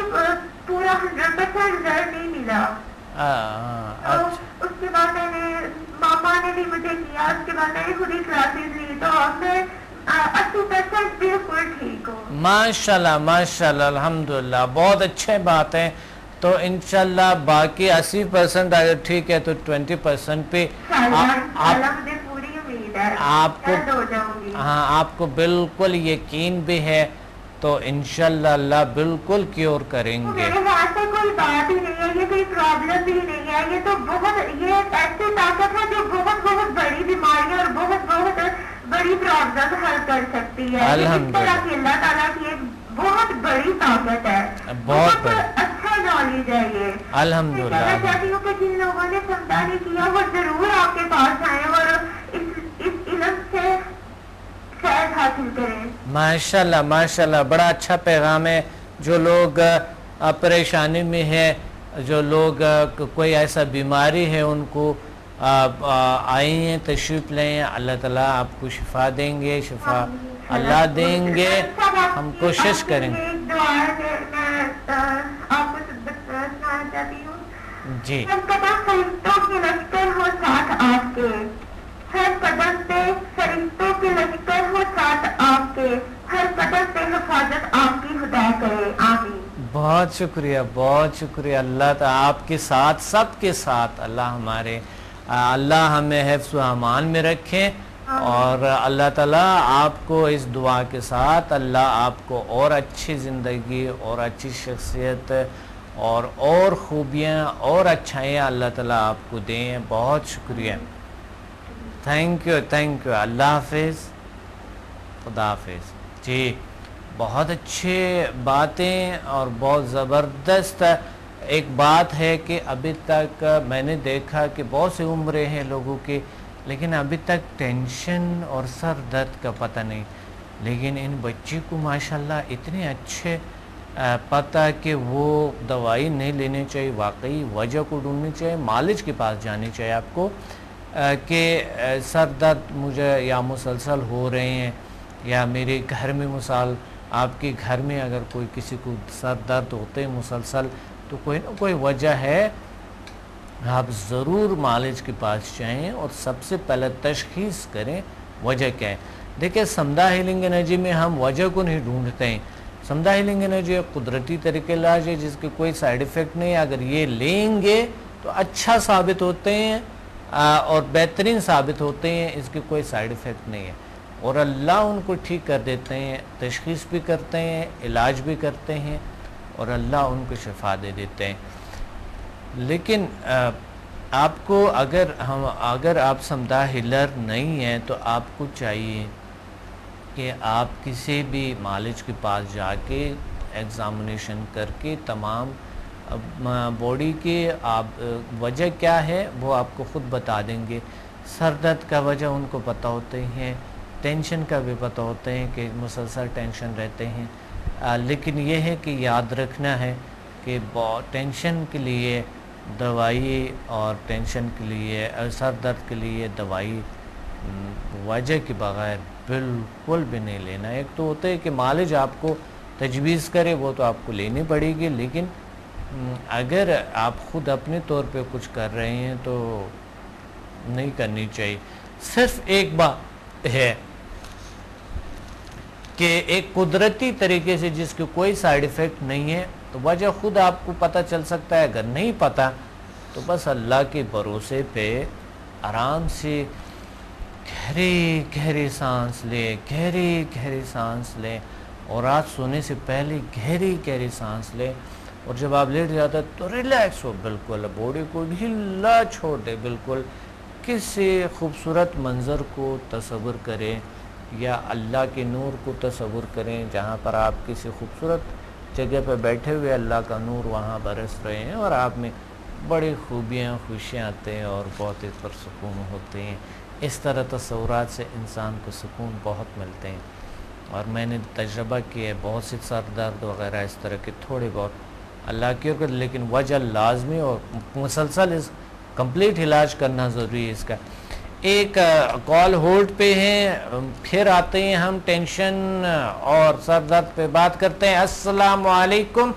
پورا 100% رزلٹ نہیں ملا. اس کے بعد میں نے ماما نے بھی مجھے کیا. اس کے بعد میں نے خود ہی کلاسز لی تو اب میں 80% بالکل ٹھیک ہوں. ماشاءاللہ ماشاءاللہ الحمدللہ بہت اچھے بات ہے. تو انشاءاللہ باقی 80% اگر ٹھیک ہے تو 20% پہ مجھے پوری امید ہے آپ کو ہو جاؤں گی. ہاں آپ کو بالکل یقین بھی ہے تو انشاءاللہ اللہ بالکل کیور کریں گے. میرے خیال سے کوئی بات ہی نہیں ہے, یہ کوئی پرابلم بھی نہیں ہے. یہ تو بہت یہ ایسی طاقت ہے جو بہت بہت بڑی بیماریاں اور بہت بہت بڑی پرابلم حل کر سکتی ہے. اس طرح کی اللہ تعالیٰ کی ایک بہت بڑی طاقت ہے. بہت اچھا نالج ہے یہ. الحمدللہ میں چاہتی ہوں کہ جن لوگوں نے سمجھا نہیں کیا وہ ضرور آپ کے پاس آئیں اور اس علم سے فیض حاصل کریں. ماشاءاللہ ماشاءاللہ بڑا اچھا پیغام ہے. جو لوگ پریشانی میں ہے, جو لوگ کوئی ایسا بیماری ہے ان کو آئی ہیں تشریف لیں. اللہ تعالیٰ آپ کو شفا دیں گے, شفا اللہ دیں گے. ہم کوشش کریں گے. ایک دعا ہے کہ میں آپ کو سنانا چاہتی ہوں. جی ہر قدم فرشتوں کے لشکر ہو ساتھ آپ کے. ہر قدم پہ فرشتوں کے لشکر ہو ساتھ آپ کے. ہر قدم پہ حفاظت آپ کی خدا کرے. آمین. بہت شکریہ بہت شکریہ. اللہ تعالیٰ آپ کے ساتھ سب کے ساتھ اللہ ہمارے اللہ ہمیں حفظ و امان میں رکھیں اور اللہ تعالیٰ آپ کو اس دعا کے ساتھ اللہ آپ کو اور اچھی زندگی اور اچھی شخصیت اور خوبیاں اور اچھائیاں اللہ تعالیٰ آپ کو دیں. بہت شکریہ. Thank you. اللہ حافظ. خدا حافظ. جی بہت اچھے باتیں اور بہت زبردست. ایک بات ہے کہ ابھی تک میں نے دیکھا کہ بہت سی عمریں ہیں لوگوں کی لیکن ابھی تک ٹینشن اور سر درد کا پتہ نہیں. لیکن ان بچی کو ماشاءاللہ اتنے اچھے پتہ کہ وہ دوائی نہیں لینی چاہیے. واقعی وجہ کو ڈھونڈنی چاہیے, مالج کے پاس جانی چاہیے آپ کو کہ سر درد مجھے یا مسلسل ہو رہے ہیں یا میرے گھر میں مثال آپ کے گھر میں اگر کوئی کسی کو سر درد ہوتے ہیں مسلسل تو کوئی نہ کوئی وجہ ہے. آپ ضرور معالج کے پاس جائیں اور سب سے پہلے تشخیص کریں وجہ کیا ہے. دیکھیں سمدھا ہیلنگ انرجی میں ہم وجہ کو نہیں ڈھونڈتے ہیں. سمدھا ہیلنگ انرجی ایک قدرتی طریقے علاج ہے جس کے کوئی سائیڈ ایفیکٹ نہیں ہے. اگر یہ لیں گے تو اچھا ثابت ہوتے ہیں اور بہترین ثابت ہوتے ہیں. اس کے کوئی سائیڈ ایفیکٹ نہیں ہے اور اللہ ان کو ٹھیک کر دیتے ہیں. تشخیص بھی کرتے ہیں, علاج بھی کرتے ہیں اور اللہ ان کو شفا دے دیتے ہیں. لیکن آپ کو اگر آپ سمدھا ہیلر نہیں ہیں تو آپ کو چاہیے کہ آپ کسی بھی معالج کے پاس جا کے ایگزامینیشن کر کے تمام باڈی کے آپ وجہ کیا ہے وہ آپ کو خود بتا دیں گے. سر درد کا وجہ ان کو پتہ ہوتے ہیں, ٹینشن کا بھی پتہ ہوتے ہیں کہ مسلسل ٹینشن رہتے ہیں. لیکن یہ ہے کہ یاد رکھنا ہے کہ ٹینشن کے لیے دوائی اور ٹینشن کے لیے سر درد کے لیے دوائی وجہ کے بغیر بالکل بھی نہیں لینا. ایک تو ہوتا ہے کہ معالج آپ کو تجویز کرے وہ تو آپ کو لینی پڑے گی, لیکن اگر آپ خود اپنے طور پہ کچھ کر رہے ہیں تو نہیں کرنی چاہیے. صرف ایک بات ہے کہ ایک قدرتی طریقے سے جس کے کوئی سائیڈ ایفیکٹ نہیں ہے تو وجہ خود آپ کو پتہ چل سکتا ہے. اگر نہیں پتہ تو بس اللہ کے بھروسے پہ آرام سے گہری سانس لے اور رات سونے سے پہلے گہری سانس لے اور جب آپ لیٹ جاتے ہیں تو ریلیکس ہو بالکل, باڈی کو ڈھیلا چھوڑ دے بالکل. کسی خوبصورت منظر کو تصور کریں یا اللہ کے نور کو تصور کریں جہاں پر آپ کسی خوبصورت جگہ پہ بیٹھے ہوئے اللہ کا نور وہاں برس رہے ہیں اور آپ میں بڑی خوبیاں خوشیاں آتے ہیں اور بہت ہی پرسکون ہوتے ہیں. اس طرح تصورات سے انسان کو سکون بہت ملتے ہیں, اور میں نے تجربہ کیا ہے بہت سے سر درد وغیرہ اس طرح کے تھوڑے بہت اللہ کی, لیکن وجہ لازمی اور مسلسل اس کمپلیٹ علاج کرنا ضروری ہے اس کا. ایک کال ہولڈ پہ ہیں, پھر آتے ہیں ہم ٹینشن اور سر درد پہ بات کرتے ہیں. السلام علیکم.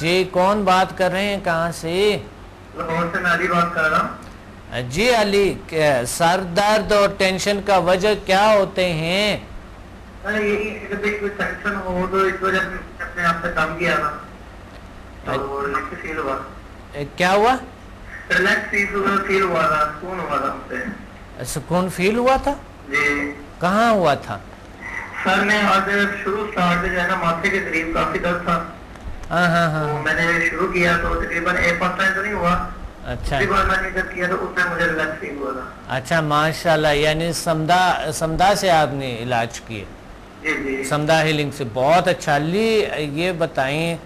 جی کون بات کر رہے ہیں, کہاں سے؟ لاہور سے میں علی بات کر رہا ہوں. جی علی, سر درد اور ٹینشن کا وجہ کیا ہوتے ہیں؟ یہی ٹینشن ہو تو اس وجہ سے اپنے آپ سے کام کیا تھا تو ریلیکس فیل ہوا. کیا ہوا؟ ریلیکس فیل ہوا تھا, سکون ہوا تھا مجھ سے. سکون فیل ہوا تھا؟ جی. کہاں ہوا تھا؟ سر میں آج شروع اسٹارٹ جو ہے نا ماتھے کے قریب کافی درد تھا. ہاں ہاں ہاں. میں نے شروع کیا تو تقریباً ایک فرسٹ ٹائم تو نہیں ہوا. اچھا میں نے جب کیا تو اس میں مجھے ریلیکس فیل ہوا تھا. اچھا ماشاءاللہ, یعنی سمدہ سے آپ نے علاج کیے؟ جی جی. سمدہ ہیلنگ سے, بہت اچھا. علی یہ بتائیں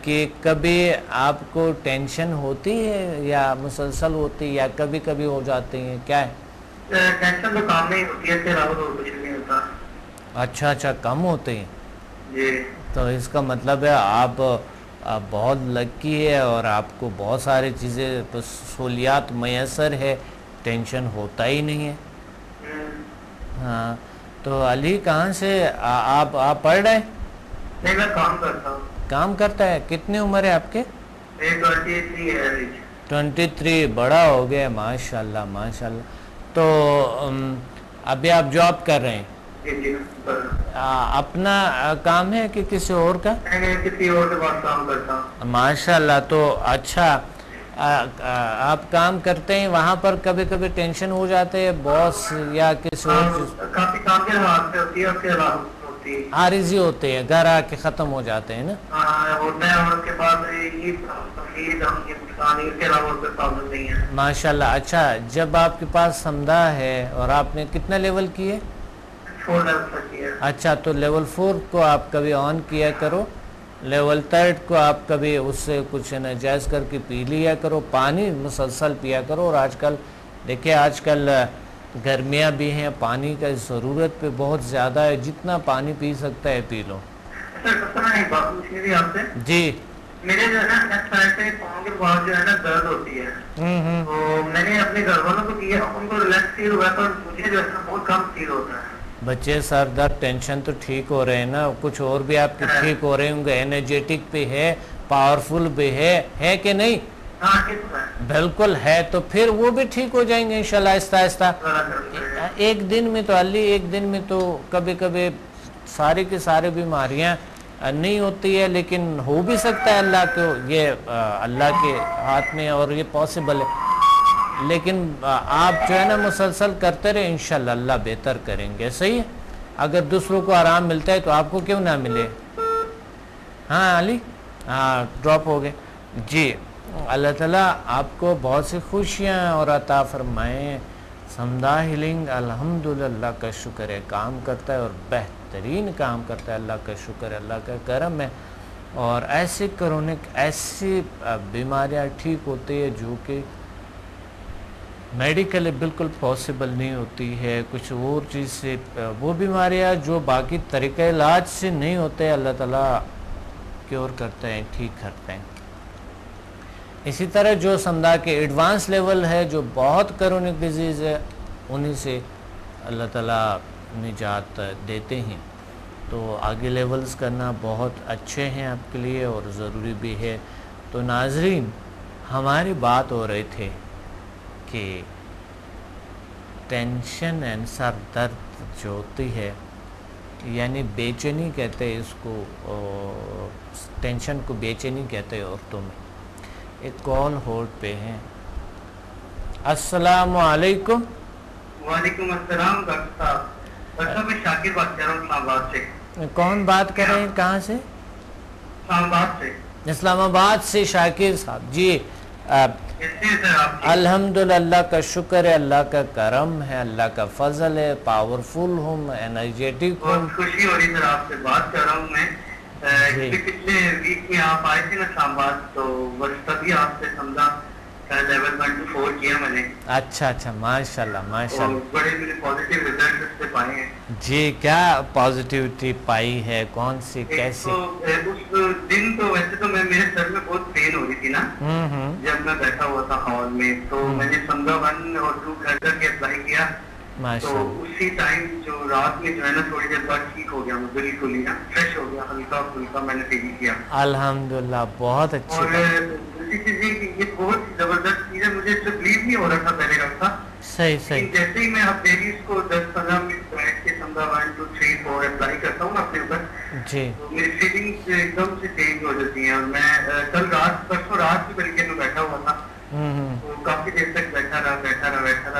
کہ کبھی آپ کو ٹینشن ہوتی ہے یا مسلسل ہوتی ہے یا کبھی کبھی ہو جاتے ہیں, کیا ہے؟ ٹینشن تو کام نہیں ہوتی ہے, اس کے علاوہ تو کچھ نہیں ہوتا. اچھا اچھا, کم ہوتے ہیں. جی. تو اس کا مطلب ہے آپ بہت لکی ہے اور آپ کو بہت ساری چیزیں سہولیات میسر ہے, ٹینشن ہوتا ہی نہیں ہے. ہاں تو علی کہاں سے آپ پڑھ رہے ہیں؟ نہیں میں کام کرتا ہوں. کام کرتا ہے. کتنی عمر ہے آپ کے؟ 23 ہے. 23, بڑا ہو گیا ماشاءاللہ ماشاءاللہ. تو ابھی آپ جاب کر رہے ہیں؟ جی. اپنا کام ہے کہ کسی اور کا؟ کسی اور کے پاس کام کرتا ہوں. ماشاءاللہ. تو اچھا آپ کام کرتے ہیں, وہاں پر کبھی کبھی ٹینشن ہو جاتے ہیں باس یا کسی اور چیز؟ کافی کام کے حالات سے ہوتی ہے, اس کے علاوہ ہوتی ہے. عارضی ہوتے ہیں, گھر آ کے ختم ہو جاتے ہیں نا. ہوتا ہے, اور اس کے بعد یہ کے علاوہ کوئی پرابلم نہیں ہے. ماشاءاللہ. اچھا جب آپ کے پاس سمدہ ہے اور آپ نے کتنا لیول کیے؟ 4 لیول تک کیا. اچھا تو لیول 4 کو آپ کبھی آن کیا کرو, لیول 3 کو آپ کبھی اس سے کچھ نجائز کر کے پی لیا کرو, پانی مسلسل پیا کرو. اور آج کل دیکھیں, آج کل گرمیاں بھی ہیں, پانی کا ضرورت پہ بہت زیادہ ہے, جتنا پانی پی سکتا ہے پی لو. بات پوچھنی تھی آپ سے. جی. میرے جو ہے نا لیفٹ سائڈ سے پاؤں کے بعد جو ہے نا درد ہوتی ہے, تو میں نے اپنے گھر والوں کو کیا, ان کو ریلیکس فیل ہوا, پر مجھے جو ہے نا بہت کم فیل ہوتا ہے. بچے سر درد ٹینشن تو ٹھیک ہو رہے ہیں نا, کچھ اور بھی آپ کے ٹھیک ہو رہے ہوں گے, انرجیٹک بھی ہے, پاورفل بھی ہے کہ نہیں؟ ہاں ٹھیک ہے. بالکل ہے, تو پھر وہ بھی ٹھیک ہو جائیں گے انشاءاللہ آہستہ آہستہ. ایک دن میں تو علی, ایک دن میں تو کبھی کبھی ساری کی ساری بیماریاں نہیں ہوتی ہے, لیکن ہو بھی سکتا ہے اللہ کو, یہ اللہ کے ہاتھ میں اور یہ پاسبل ہے. لیکن آپ جو ہے نا مسلسل کرتے رہے, انشاءاللہ اللہ بہتر کریں گے. صحیح ہے, اگر دوسروں کو آرام ملتا ہے تو آپ کو کیوں نہ ملے. ہاں علی, ہاں ڈراپ ہو گئے. جی, اللہ تعالیٰ آپ کو بہت سی خوشیاں اور عطا فرمائیں. سمدہ ہیلنگ الحمدللہ کا شکر ہے, کام کرتا ہے اور بہترین کام کرتا ہے. اللہ کا شکر ہے, اللہ کا کرم ہے. اور ایسی کرونک ایسی بیماریاں ٹھیک ہوتی ہے جو کہ میڈیکلی بالکل پاسبل نہیں ہوتی ہے. کچھ اور چیز سے وہ بیماریاں جو باقی طریقہ علاج سے نہیں ہوتے, اللہ تعالیٰ کیور کرتے ہیں, ٹھیک کرتے ہیں. اسی طرح جو سمدہ کے ایڈوانس لیول ہے, جو بہت کرونک ڈیزیز ہے, انہی سے اللہ تعالیٰ نجات دیتے ہیں. تو آگے لیولز کرنا بہت اچھے ہیں آپ کے لیے اور ضروری بھی ہے. تو ناظرین, ہماری بات ہو رہی تھے کہ ٹینشن اینڈ سر درد جو ہوتی ہے, یعنی بے چینی کہتے ہیں اس کو, ٹینشن کو بے چینی کہتے ہیں عورتوں میں. ایک کال ہولڈ پہ ہیں. السلام علیکم. وعلیکم السلام ڈاکٹر صاحب. ڈاکٹر صاحب میں شاکر بات کر رہا ہوں اسلام آباد سے. کون بات کر رہے ہیں, کہاں سے؟ اسلام آباد سے شاکر صاحب جی کیسے ہیں سر آپ؟ الحمدللہ اللہ کا شکر ہے، اللہ کا کرم ہے، اللہ کا فضل ہے، پاورفل ہوں، انرجیٹک ہوں. بہت خوشی ہو رہی سر آپ سے بات کر رہا ہوں میں. پچھلے ویک میں آپ آئے تھے نا اسلام آباد، تو بس تبھی آپ سے سمجھا لیول 1 to 4 کیا میں نے. اچھا ماشاءاللہ ماشاءاللہ. بڑے میں نے پازیٹیو ریزلٹ اس سے پائے ہیں. جی کیا پازیٹیوٹی پائی ہے، کون سی کیسے؟ اس دن تو ویسے تو میرے سر میں بہت پین ہو رہی تھی نا جب میں بیٹھا ہوا تھا ہال میں، تو میں نے سمجھا 1 اور 2 گھر کر کے اپلائی کیا. تو اسی ٹائم جو رات میں جو ہے نا تھوڑی دیر بعد ٹھیک ہو گیا، میں بالکل ہی نا فریش ہو گیا، ہلکا پھلکا میں نے فیل کیا. الحمدللہ بہت اچھی. اور دوسری چیز یہ کہ یہ بہت زبردست چیز ہے، مجھے اس سے بلیو نہیں ہو رہا تھا پہلے ہفتہ. صحیح جیسے ہی میں اب ڈیلی اس کو 10-15 منٹ بیٹھ کے سمجھا 1 2 3 4 اپلائی کرتا ہوں نا اپنے اوپر، جی تو میری فیلنگس ایک دم سے چینج ہو جاتی ہیں. اور میں کل رات پرسوں رات کی طریقے میں بیٹھا ہوا تھا، تو کافی دیر تک بیٹھا رہا،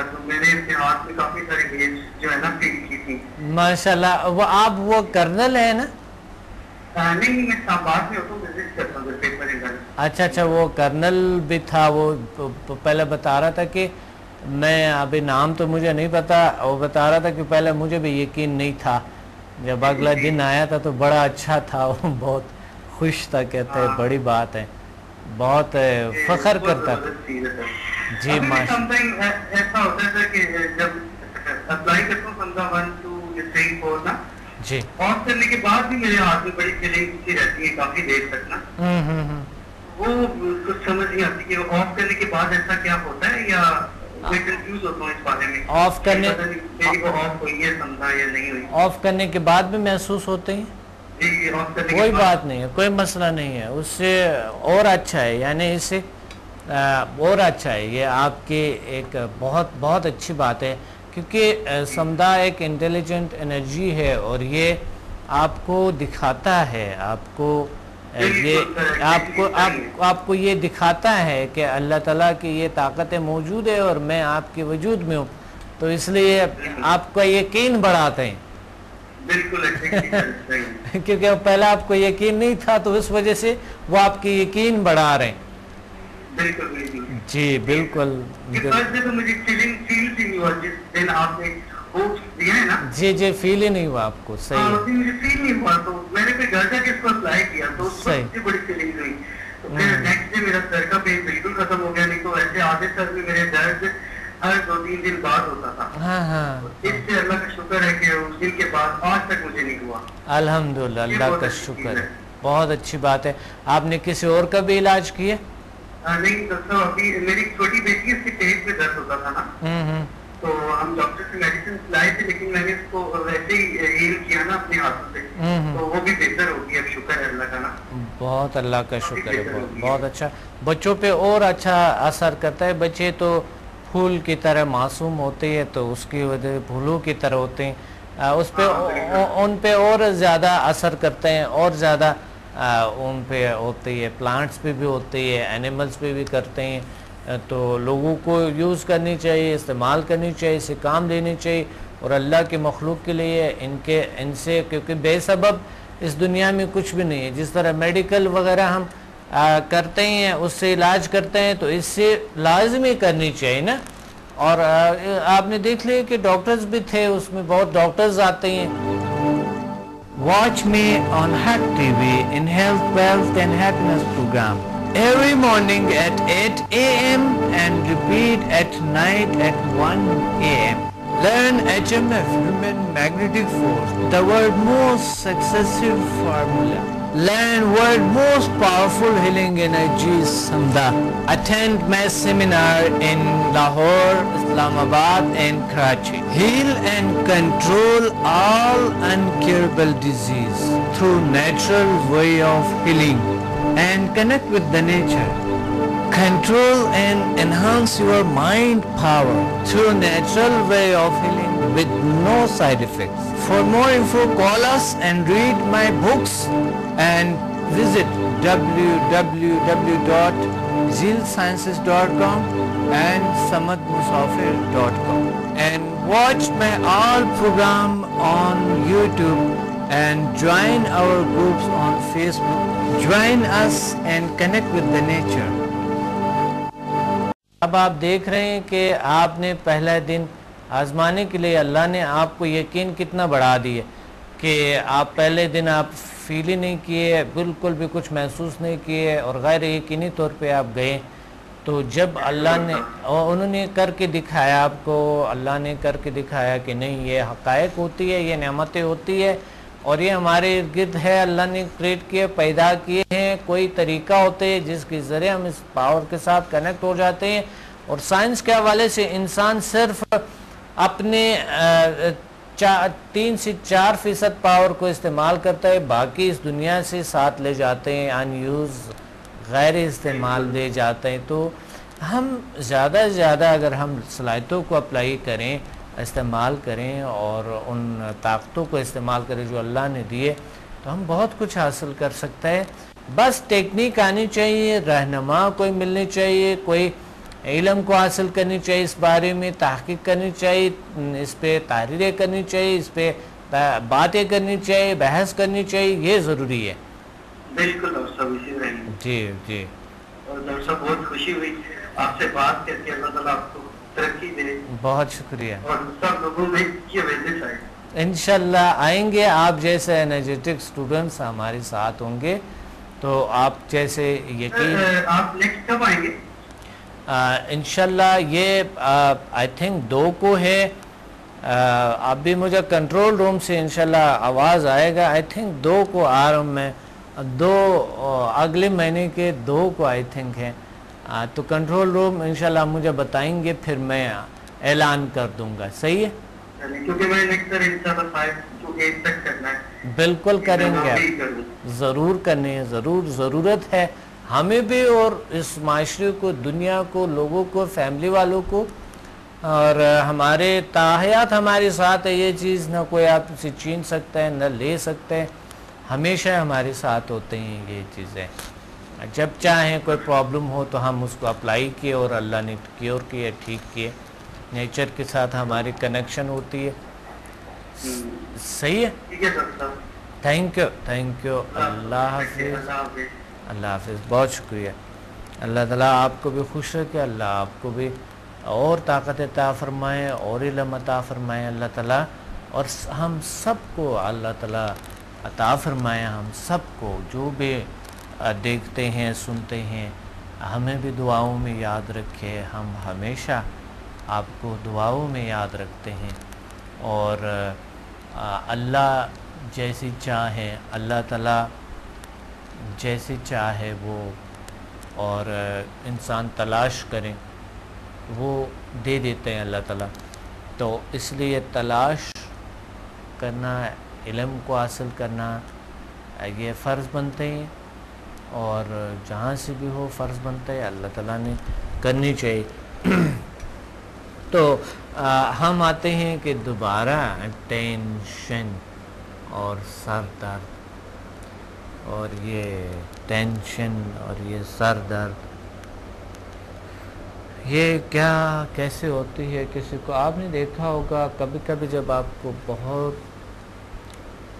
تو میں نے اپنے ہاتھ میں کافی ساری ویوز جو ہے نا فیل کی تھی. ماشاءاللہ. وہ آپ وہ کرنل ہے نا؟ نہیں، میں بات میں ہوتا ہوں، وزٹ کرتا ہوں پیپر انٹر. اچھا وہ کرنل بھی تھا. وہ پہلے بتا رہا تھا کہ میں ابھی نام تو مجھے نہیں پتا، وہ بتا رہا تھا کہ پہلے مجھے بھی یقین نہیں تھا، جب اگلا دن آیا تھا تو بڑا اچھا تھا، وہ بہت خوش تھا. کہتے ہیں بڑی بات ہے، بہت فخر کرتا تھا. جی ماشاءاللہ. ایسا ہوتا ہے کہ جب اپلائی کرتا ہوں سمجھا 1 2 3 4 نا، جی آف کرنے کے بعد بھی میرے ہاتھ میں بڑی فیلنگ سی رہتی ہے کافی دیر تک نا. وہ کچھ سمجھ نہیں آتی کہ آف کرنے کے بعد ایسا کیا ہوتا ہے، یا میں کنفیوز ہوتا ہوں اس بارے میں. آف کرنے آف ہوئی ہے سمجھا یا نہیں ہوئی. آف کرنے کے بعد بھی محسوس ہوتے ہیں؟ جی آف کرنے کوئی بات نہیں ہے، کوئی مسئلہ نہیں ہے. اس سے اور اچھا ہے، یعنی اس سے اور اچھا ہے. یہ آپ کی ایک بہت اچھی بات ہے، کیونکہ سمدھا ایک انٹیلیجنٹ انرجی ہے، اور یہ آپ کو دکھاتا ہے، آپ کو یہ آپ کو یہ دکھاتا ہے کہ اللہ تعالیٰ کی یہ طاقتیں موجود ہے اور میں آپ کے وجود میں ہوں، تو اس لیے آپ کا یقین بڑھاتے ہیں. بالکل کیونکہ پہلے آپ کو یقین نہیں تھا، تو اس وجہ سے وہ آپ کی یقین بڑھا رہے ہیں. بالکل جی بالکل. جی فیل ہی نہیں ہوا آپ کو. صحیح مجھے فیل نہیں ہوا، تو میں نے پھر گھر جا کے اس کو اپلائی کیا، تو اس کو بڑی فیلنگ ہوئی. تو پھر نیکسٹ ڈے میرا سر کا پین بالکل ختم ہو گیا. نہیں تو ایسے آدھے سر میں میرے درد ہر 2-3 دن بعد ہوتا تھا. اس سے اللہ کا شکر ہے کہ اس دن کے بعد آج تک مجھے نہیں ہوا. الحمدللہ اللہ کا شکر ہے. بہت اچھی بات ہے. آپ نے کسی اور کا بھی علاج کیا؟ نہیں ڈاکٹر صاحب، ابھی میری چھوٹی بیٹی اس کے پیٹ میں درد ہوتا تھا نا، تو ہم ڈاکٹر سے میڈیسن لائے تھے، لیکن میں نے اس کو ویسے ہی ہیل کیا نا اپنے ہاتھوں سے، تو وہ بھی بہتر ہوگی. اب شکر ہے اللہ کا نا. بہت اللہ کا شکر ہے. بہت اچھا. بچوں پہ اور اچھا اثر کرتا ہے. بچے تو پھول کی طرح معصوم ہوتے ہیں، تو اس کی وجہ پھولوں کی طرح ہوتے ہیں. اس پہ ان پہ اور زیادہ اثر کرتے ہیں، اور زیادہ ان پہ ہوتی ہے. پلانٹس پہ بھی ہوتی ہے، اینیملز پہ بھی کرتے ہیں. تو لوگوں کو یوز کرنی چاہیے، استعمال کرنی چاہیے، اسے کام لینی چاہیے. اور اللہ کے مخلوق کے لیے ان سے، کیونکہ بے سبب اس دنیا میں کچھ بھی نہیں ہے. جس طرح میڈیکل وغیرہ ہم کرتے ہیں، اس سے علاج کرتے ہیں، تو اس سے لازمی کرنی چاہیے نا. اور آپ نے دیکھ لیا کہ ڈاکٹرز بھی تھے، اس میں بہت ڈاکٹرز آتے ہیں. Watch me on Hack TV in Health, Wealth and Happiness program every morning at 8 a.m. and repeat at night at 1 a.m. Learn HMF, Human Magnetic Force, the world's most successful formula. Learn world's most powerful healing energies, Samdha. Attend my seminar in Lahore, Islamabad and Karachi. Heal and control all uncurable disease through natural way of healing, and connect with the nature. Control and enhance your mind power through natural way of healing with no side effects. For more info, call us and read my books and visit www.zilsciences.com and samadmusafir.com, and watch my all program on YouTube and join our groups on Facebook. join us and connect with the nature. اب آپ دیکھ رہے ہیں کہ آپ نے پہلا دن آزمانے کے لیے اللہ نے آپ کو یقین کتنا بڑھا دیا کہ آپ پہلے دن آپ فیل ہی نہیں کیے، بالکل بھی کچھ محسوس نہیں کیے اور غیر یقینی طور پہ آپ گئے. تو جب اللہ نے انہوں نے کر کے دکھایا آپ کو، اللہ نے کر کے دکھایا کہ نہیں یہ حقائق ہوتی ہے، یہ نعمتیں ہوتی ہے اور یہ ہمارے ارد گرد ہے، اللہ نے کریٹ کیے، پیدا کیے ہیں. کوئی طریقہ ہوتے ہیں جس کے ذریعے ہم اس پاور کے ساتھ کنیکٹ ہو جاتے ہیں. اور سائنس کے حوالے سے انسان صرف اپنے 3 سے 4% پاور کو استعمال کرتا ہے، باقی اس دنیا سے ساتھ لے جاتے ہیں، ان یوز غیر استعمال دے جاتے ہیں. تو ہم زیادہ سے زیادہ اگر ہم صلاحیتوں کو اپلائی کریں، استعمال کریں اور ان طاقتوں کو استعمال کریں جو اللہ نے دیے، تو ہم بہت کچھ حاصل کر سکتے ہیں. بس ٹیکنیک آنی چاہیے، رہنما کوئی ملنی چاہیے، کوئی علم کو حاصل کرنی چاہیے، اس بارے میں تحقیق کرنی چاہیے، اس پہ تحریریں کرنی چاہیے، اس پہ باتیں کرنی چاہیے، بحث کرنی چاہیے، یہ ضروری ہے. بالکل ڈاکٹر صاحب اسی رہے. جی جی. اور ڈاکٹر صاحب بہت خوشی ہوئی آپ سے بات کر کے، اللہ تعالیٰ آپ کو ترقی دے. بہت شکریہ. اور سب لوگوں میں یہ ویزٹ آئے انشاءاللہ آئیں گے. آپ جیسے انرجیٹک سٹوڈنٹس ہمارے ساتھ ہوں گے تو آپ جیسے یقین. آپ نیکسٹ کب آئیں گے؟ انشاءاللہ یہ آئی تھنک 2 کو ہے. اب بھی مجھے کنٹرول روم سے انشاءاللہ آواز آئے گا. آئی تھنک 2 کو آ رہا ہوں میں. 2 اگلے مہینے کے 2 کو آئی تھنک ہے. تو کنٹرول روم انشاءاللہ مجھے بتائیں گے، پھر میں اعلان کر دوں گا. صحیح ہے؟ کیونکہ میں نیکسٹ انشاءاللہ 5 to 8 تک کرنا ہے. بالکل کریں گے، ضرور کرنے ہیں، ضرورت ہے ہمیں بھی اور اس معاشرے کو، دنیا کو، لوگوں کو، فیملی والوں کو. اور ہمارے تاحیات ہمارے ساتھ ہے. یہ چیز نہ کوئی آپ سے چھین سکتا ہے، نہ لے سکتا ہے. ہمیشہ ہمارے ساتھ ہوتے ہیں یہ چیزیں. جب چاہیں کوئی پرابلم ہو تو ہم اس کو اپلائی کیے اور اللہ نے کیور کیے، ٹھیک کیے. نیچر کے ساتھ ہماری کنیکشن ہوتی ہے. صحیح ہے. Thank you. اللہ حافظ. اللہ حافظ. بہت شکریہ. اللہ تعالیٰ آپ کو بھی خوش رکھے، اللہ آپ کو بھی اور طاقت عطا فرمائے اور علم عطا فرمائے اللہ تعالیٰ. اور ہم سب کو اللہ تعالیٰ عطا فرمائے، ہم سب کو جو بھی دیکھتے ہیں، سنتے ہیں، ہمیں بھی دعاؤں میں یاد رکھے. ہم ہمیشہ آپ کو دعاؤں میں یاد رکھتے ہیں. اور اللہ جیسی چاہے، اللہ تعالیٰ جیسی چاہے وہ، اور انسان تلاش کریں وہ دے دیتے ہیں اللہ تعالیٰ. تو اس لیے تلاش کرنا، علم کو حاصل کرنا یہ فرض بنتے ہیں. اور جہاں سے بھی ہو فرض بنتا ہے، اللہ تعالیٰ نے کرنی چاہیے. تو ہم آتے ہیں کہ دوبارہ ٹینشن اور سر درد، اور یہ ٹینشن اور یہ سر درد یہ کیا کیسے ہوتی ہے. کسی کو آپ نے دیکھا ہوگا کبھی کبھی جب آپ کو بہت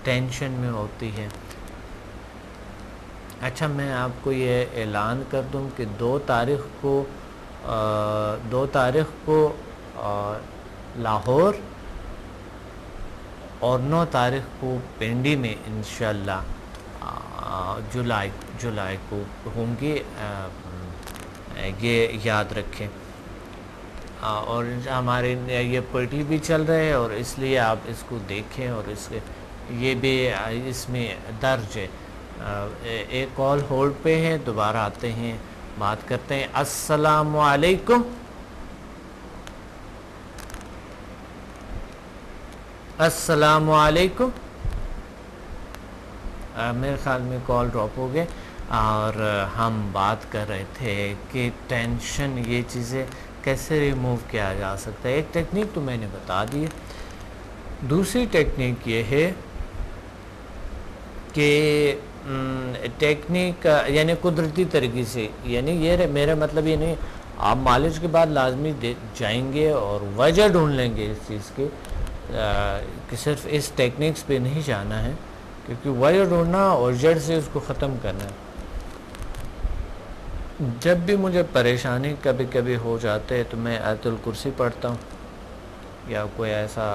ٹینشن میں ہوتی ہے. اچھا میں آپ کو یہ اعلان کر دوں کہ 2 تاریخ کو لاہور اور 9 تاریخ کو پنڈی میں انشاءاللہ جولائی کو ہوں گے. یہ یاد رکھیں. اور ہمارے یہ پارٹی بھی چل رہے ہیں اور اس لیے آپ اس کو دیکھیں. اور یہ بھی اس میں درج ہے. ایک کال ہولڈ پہ ہے، دوبارہ آتے ہیں، بات کرتے ہیں. السلام علیکم. السلام علیکم. میرے خیال میں کال ڈراپ ہو گئے. اور ہم بات کر رہے تھے کہ ٹینشن یہ چیزیں کیسے ریموو کیا جا سکتا ہے. ایک ٹیکنیک تو میں نے بتا دی. دوسری ٹیکنیک یہ ہے کہ ٹیکنیک یعنی قدرتی طریقے سے، یعنی یہ میرا مطلب یہ نہیں آپ مالج کے بعد لازمی جائیں گے اور وجہ ڈھونڈ لیں گے اس چیز کے، کہ صرف اس ٹیکنیکس پہ نہیں جانا ہے کیونکہ وجہ ڈھونڈنا اور جڑ سے اس کو ختم کرنا ہے. جب بھی مجھے پریشانی کبھی کبھی ہو جاتے ہے تو میں آیت الکرسی پڑھتا ہوں یا کوئی ایسا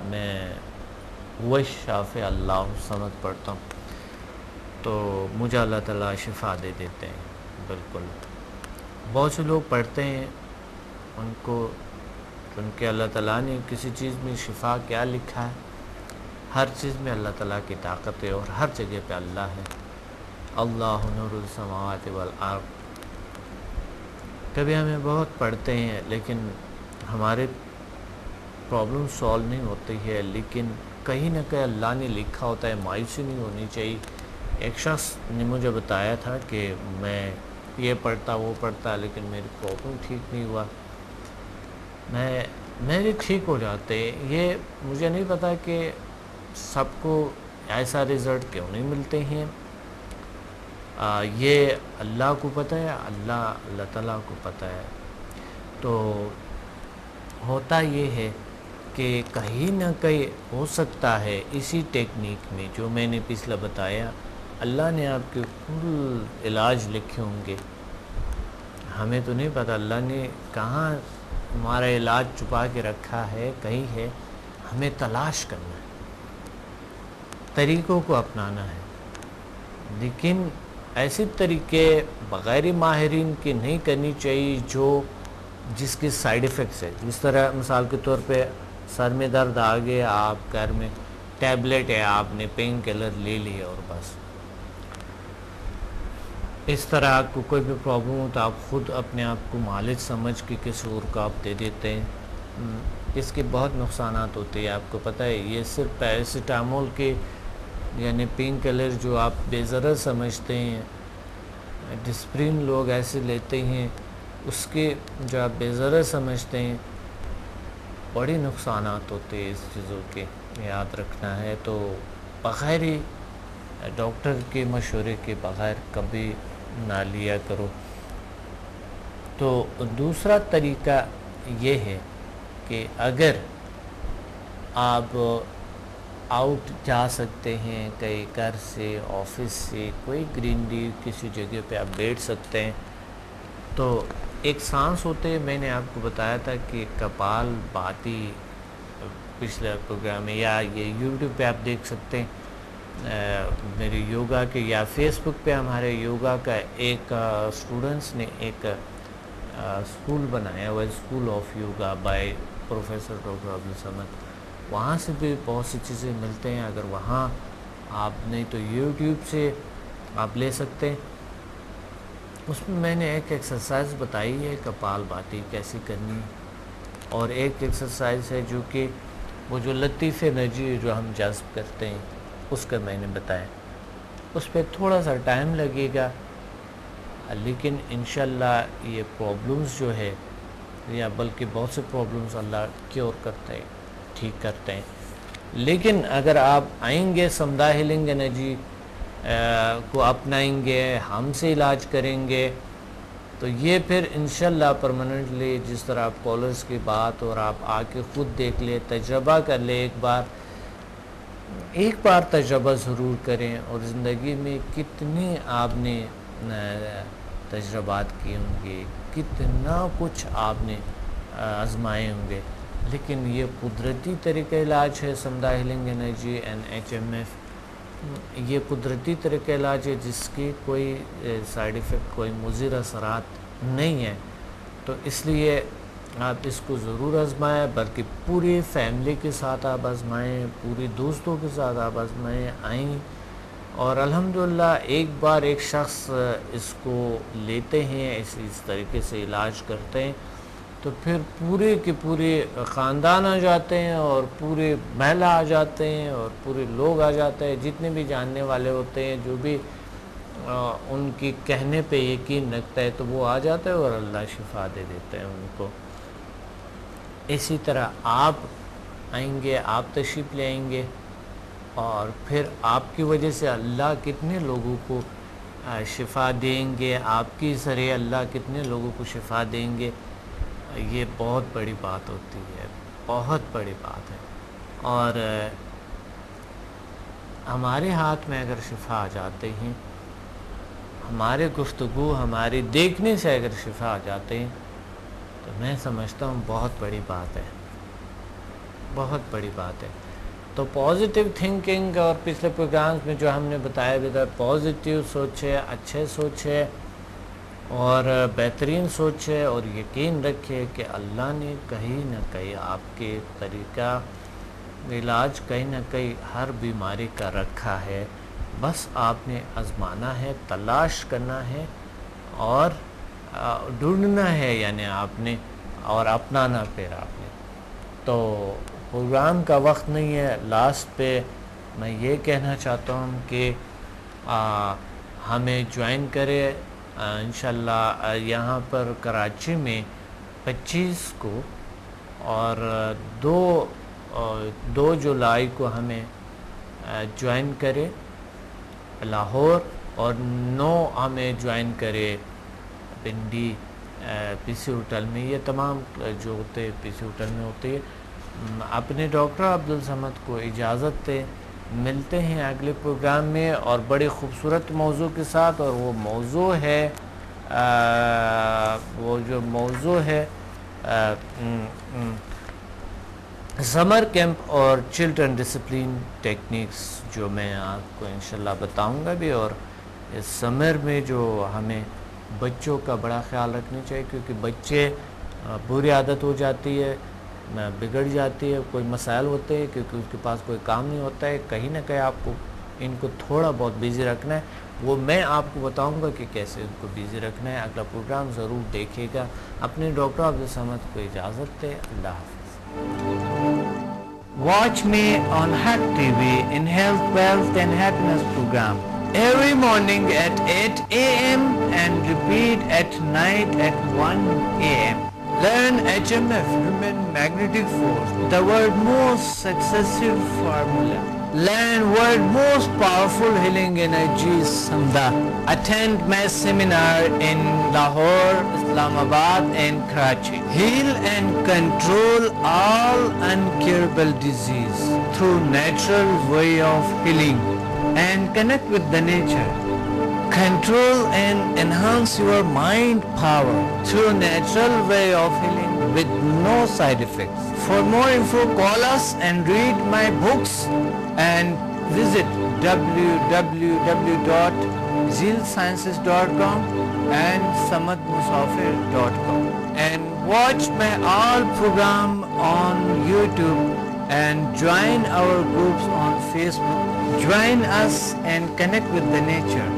میں وہ شافی اللہ صمد پڑھتا ہوں تو مجھے اللہ تعالیٰ شفا دے دیتے ہیں. بالکل بہت سے لوگ پڑھتے ہیں ان کو چونکہ اللہ تعالیٰ نے کسی چیز میں شفا کیا لکھا ہے, ہر چیز میں اللہ تعالیٰ کی طاقت ہے اور ہر جگہ پہ اللہ ہے. اللہ نور السماوات والارض. کبھی ہمیں بہت پڑھتے ہیں لیکن ہمارے پرابلم سولو نہیں ہوتی ہے, لیکن کہیں نہ کہیں اللہ نے لکھا ہوتا ہے. مایوسی نہیں ہونی چاہیے. ایک شخص نے مجھے بتایا تھا کہ میں یہ پڑھتا وہ پڑھتا لیکن میری پرابلم ٹھیک نہیں ہوا. میرے ٹھیک ہو جاتے. یہ مجھے نہیں پتا کہ سب کو ایسا رزلٹ کیوں نہیں ملتے ہیں. یہ اللہ کو پتہ ہے, اللہ تعالیٰ کو پتہ ہے. تو ہوتا یہ ہے کہ کہیں نہ کہیں ہو سکتا ہے اسی ٹیکنیک میں جو میں نے پچھلا بتایا اللہ نے آپ کے کل علاج لکھے ہوں گے. ہمیں تو نہیں پتہ اللہ نے کہاں ہمارا علاج چھپا کے رکھا ہے, کہیں ہے. ہمیں تلاش کرنا ہے, طریقوں کو اپنانا ہے, لیکن ایسے طریقے بغیر ماہرین کے نہیں کرنی چاہیے جس کے سائیڈ ایفیکٹس ہے. جس طرح مثال کے طور پہ سر میں درد آ گیا, آپ گھر میں ٹیبلٹ ہے, آپ نے پین کلر لے لیا اور بس. اس طرح آپ کو کوئی بھی پرابلم ہو تو آپ خود اپنے آپ کو معالج سمجھ کے کسی اور کو آپ دے دیتے ہیں. اس کے بہت نقصانات ہوتے ہیں, آپ کو پتہ ہے. یہ صرف پیراسیٹامول کے یعنی پین کلر جو آپ بے ضرر سمجھتے ہیں, ڈسپرین لوگ ایسے لیتے ہیں, اس کے جو آپ بے ضرر سمجھتے ہیں بڑی نقصانات ہوتے ہیں. اس چیزوں کے یاد رکھنا ہے. تو بغیر ڈاکٹر کے مشورے کے بغیر کبھی نہ لیا کرو. تو دوسرا طریقہ یہ ہے کہ اگر آپ آؤٹ جا سکتے ہیں کہیں گھر سے, آفس سے, کوئی گرینری کسی جگہ پہ آپ بیٹھ سکتے ہیں تو ایک سانس ہوتے ہیں. میں نے آپ کو بتایا تھا کہ کپال بھاتی پچھلے پروگرام میں, یا یہ یوٹیوب پہ آپ دیکھ سکتے ہیں میرے یوگا کے, یا فیس بک پہ ہمارے یوگا کا ایک اسٹوڈنٹس نے ایک اسکول بنایا ہوا ہے, school of yoga by professor doctor Abdul Samad. وہاں سے بھی بہت سی چیزیں ملتے ہیں. اگر وہاں آپ نہیں تو یوٹیوب سے آپ لے سکتے ہیں. اس میں میں نے ایک ایکسرسائز بتائی ہے کپال بھاتی کیسے کرنی, اور ایک ایکسرسائز ہے جو کہ وہ جو لطیف انرجی جو ہم جذب کرتے ہیں اس کا میں نے بتایا. اس پہ تھوڑا سا ٹائم لگے گا لیکن انشاءاللہ یہ پرابلمز جو ہے, یا بلکہ بہت سے پرابلمز اللہ کیور کرتے ہیں, ٹھیک کرتے ہیں. لیکن اگر آپ آئیں گے سمدھا ہیلنگ انرجی کو اپنائیں گے, ہم سے علاج کریں گے, تو یہ پھر انشاءاللہ پرماننٹلی, جس طرح آپ کالرز کی بات اور آپ آ کے خود دیکھ لیں, تجربہ کر لیں. ایک بار تجربہ ضرور کریں. اور زندگی میں کتنے آپ نے تجربات کیے ہوں گے, کتنا کچھ آپ نے آزمائے ہوں گے, لیکن یہ قدرتی طریقہ علاج ہے سمدھا ہیلنگ انرجی NHMF. یہ قدرتی طریقہ علاج ہے جس کی کوئی سائیڈ ایفیکٹ, کوئی مضر اثرات نہیں ہے. تو اس لیے آپ اس کو ضرور آزمائیں, بلکہ پوری فیملی کے ساتھ آپ آزمائیں, پوری دوستوں کے ساتھ آپ آزمائیں, آئیں. اور الحمدللہ ایک بار ایک شخص اس کو لیتے ہیں, اس طریقے سے علاج کرتے ہیں, تو پھر پورے کے پورے خاندان آ جاتے ہیں, اور پورے محلہ آ جاتے ہیں, اور پورے لوگ آ جاتے ہیں, جتنے بھی جاننے والے ہوتے ہیں, جو بھی ان کی کہنے پہ یقین رکھتا ہے تو وہ آ جاتا ہے اور اللہ شفا دے دیتے ہیں ان کو. اسی طرح آپ آئیں گے, آپ تشریف لے آئیں گے, اور پھر آپ کی وجہ سے اللہ کتنے لوگوں کو شفا دیں گے, آپ کی ذریعے اللہ کتنے لوگوں کو شفا دیں گے. یہ بہت بڑی بات ہوتی ہے, بہت بڑی بات ہے. اور ہمارے ہاتھ میں اگر شفا آ جاتے ہیں، ہمارے گفتگو ہماری دیکھنے سے اگر شفا آ جاتے ہیں، تو میں سمجھتا ہوں بہت بڑی بات ہے، بہت بڑی بات ہے۔ تو پازیٹیو تھنکنگ، اور پچھلے پروگرامز میں جو ہم نے بتایا بھی تھا، پازیٹیو سوچے، اچھے سوچے اور بہترین سوچے، اور یقین رکھے کہ اللہ نے کہیں نہ کہیں آپ کے طریقہ علاج کہیں نہ کہیں ہر بیماری کا رکھا ہے، بس آپ نے آزمانا ہے، تلاش کرنا ہے اور ڈھونڈنا ہے، یعنی آپ نے، اور اپنانا پھر آپ نے۔ تو پروگرام کا وقت نہیں ہے، لاسٹ پہ میں یہ کہنا چاہتا ہوں کہ ہمیں جوائن کرے انشاءاللہ یہاں پر کراچی میں 25 کو، اور 2 جولائی کو ہمیں جوائن کرے لاہور، اور 9 ہمیں جوائن کرے پنڈی پی سی ہوٹل میں۔ یہ تمام جو ہوتے پی سی ہوٹل میں ہوتے ہیں۔ اپنے ڈاکٹر عبدالصمد کو اجازت دے، ملتے ہیں اگلے پروگرام میں اور بڑے خوبصورت موضوع کے ساتھ، اور وہ موضوع ہے سمر کیمپ اور چلڈرن ڈسپلن ٹیکنیکس، جو میں آپ کو انشاءاللہ بتاؤں گا بھی۔ اور اس سمر میں جو ہمیں بچوں کا بڑا خیال رکھنا چاہیے، کیونکہ بچے بری عادت ہو جاتی ہے، بگڑ جاتی ہے، کوئی مسائل ہوتے ہیں کیونکہ اس کے پاس کوئی کام نہیں ہوتا ہے، کہیں نہ کہیں آپ کو ان کو تھوڑا بہت بیزی رکھنا ہے۔ وہ میں آپ کو بتاؤں گا کہ کیسے ان کو بیزی رکھنا ہے۔ اگلا پروگرام ضرور دیکھیے گا۔ اپنے ڈاکٹر عبدالصمد کو اجازت دے، اللہ حافظ۔ Watch me on Hack TV in Health, Wealth and Happiness program every morning at 8 a.m. and repeat at night at 1 a.m. Learn HMF, Human Magnetic Force, the world's most successful formula. Learn world's most powerful healing energy, Samda. Attend my seminar in Lahore, Islamabad and Karachi. Heal and control all incurable disease through natural way of healing, and connect with the nature. Control and enhance your mind power through natural way of healing with no side effects. For more info, call us and read my books and visit www.zealsciences.com and samadmusafir.com, and watch my all program on YouTube and join our groups on Facebook. Join us and connect with the nature.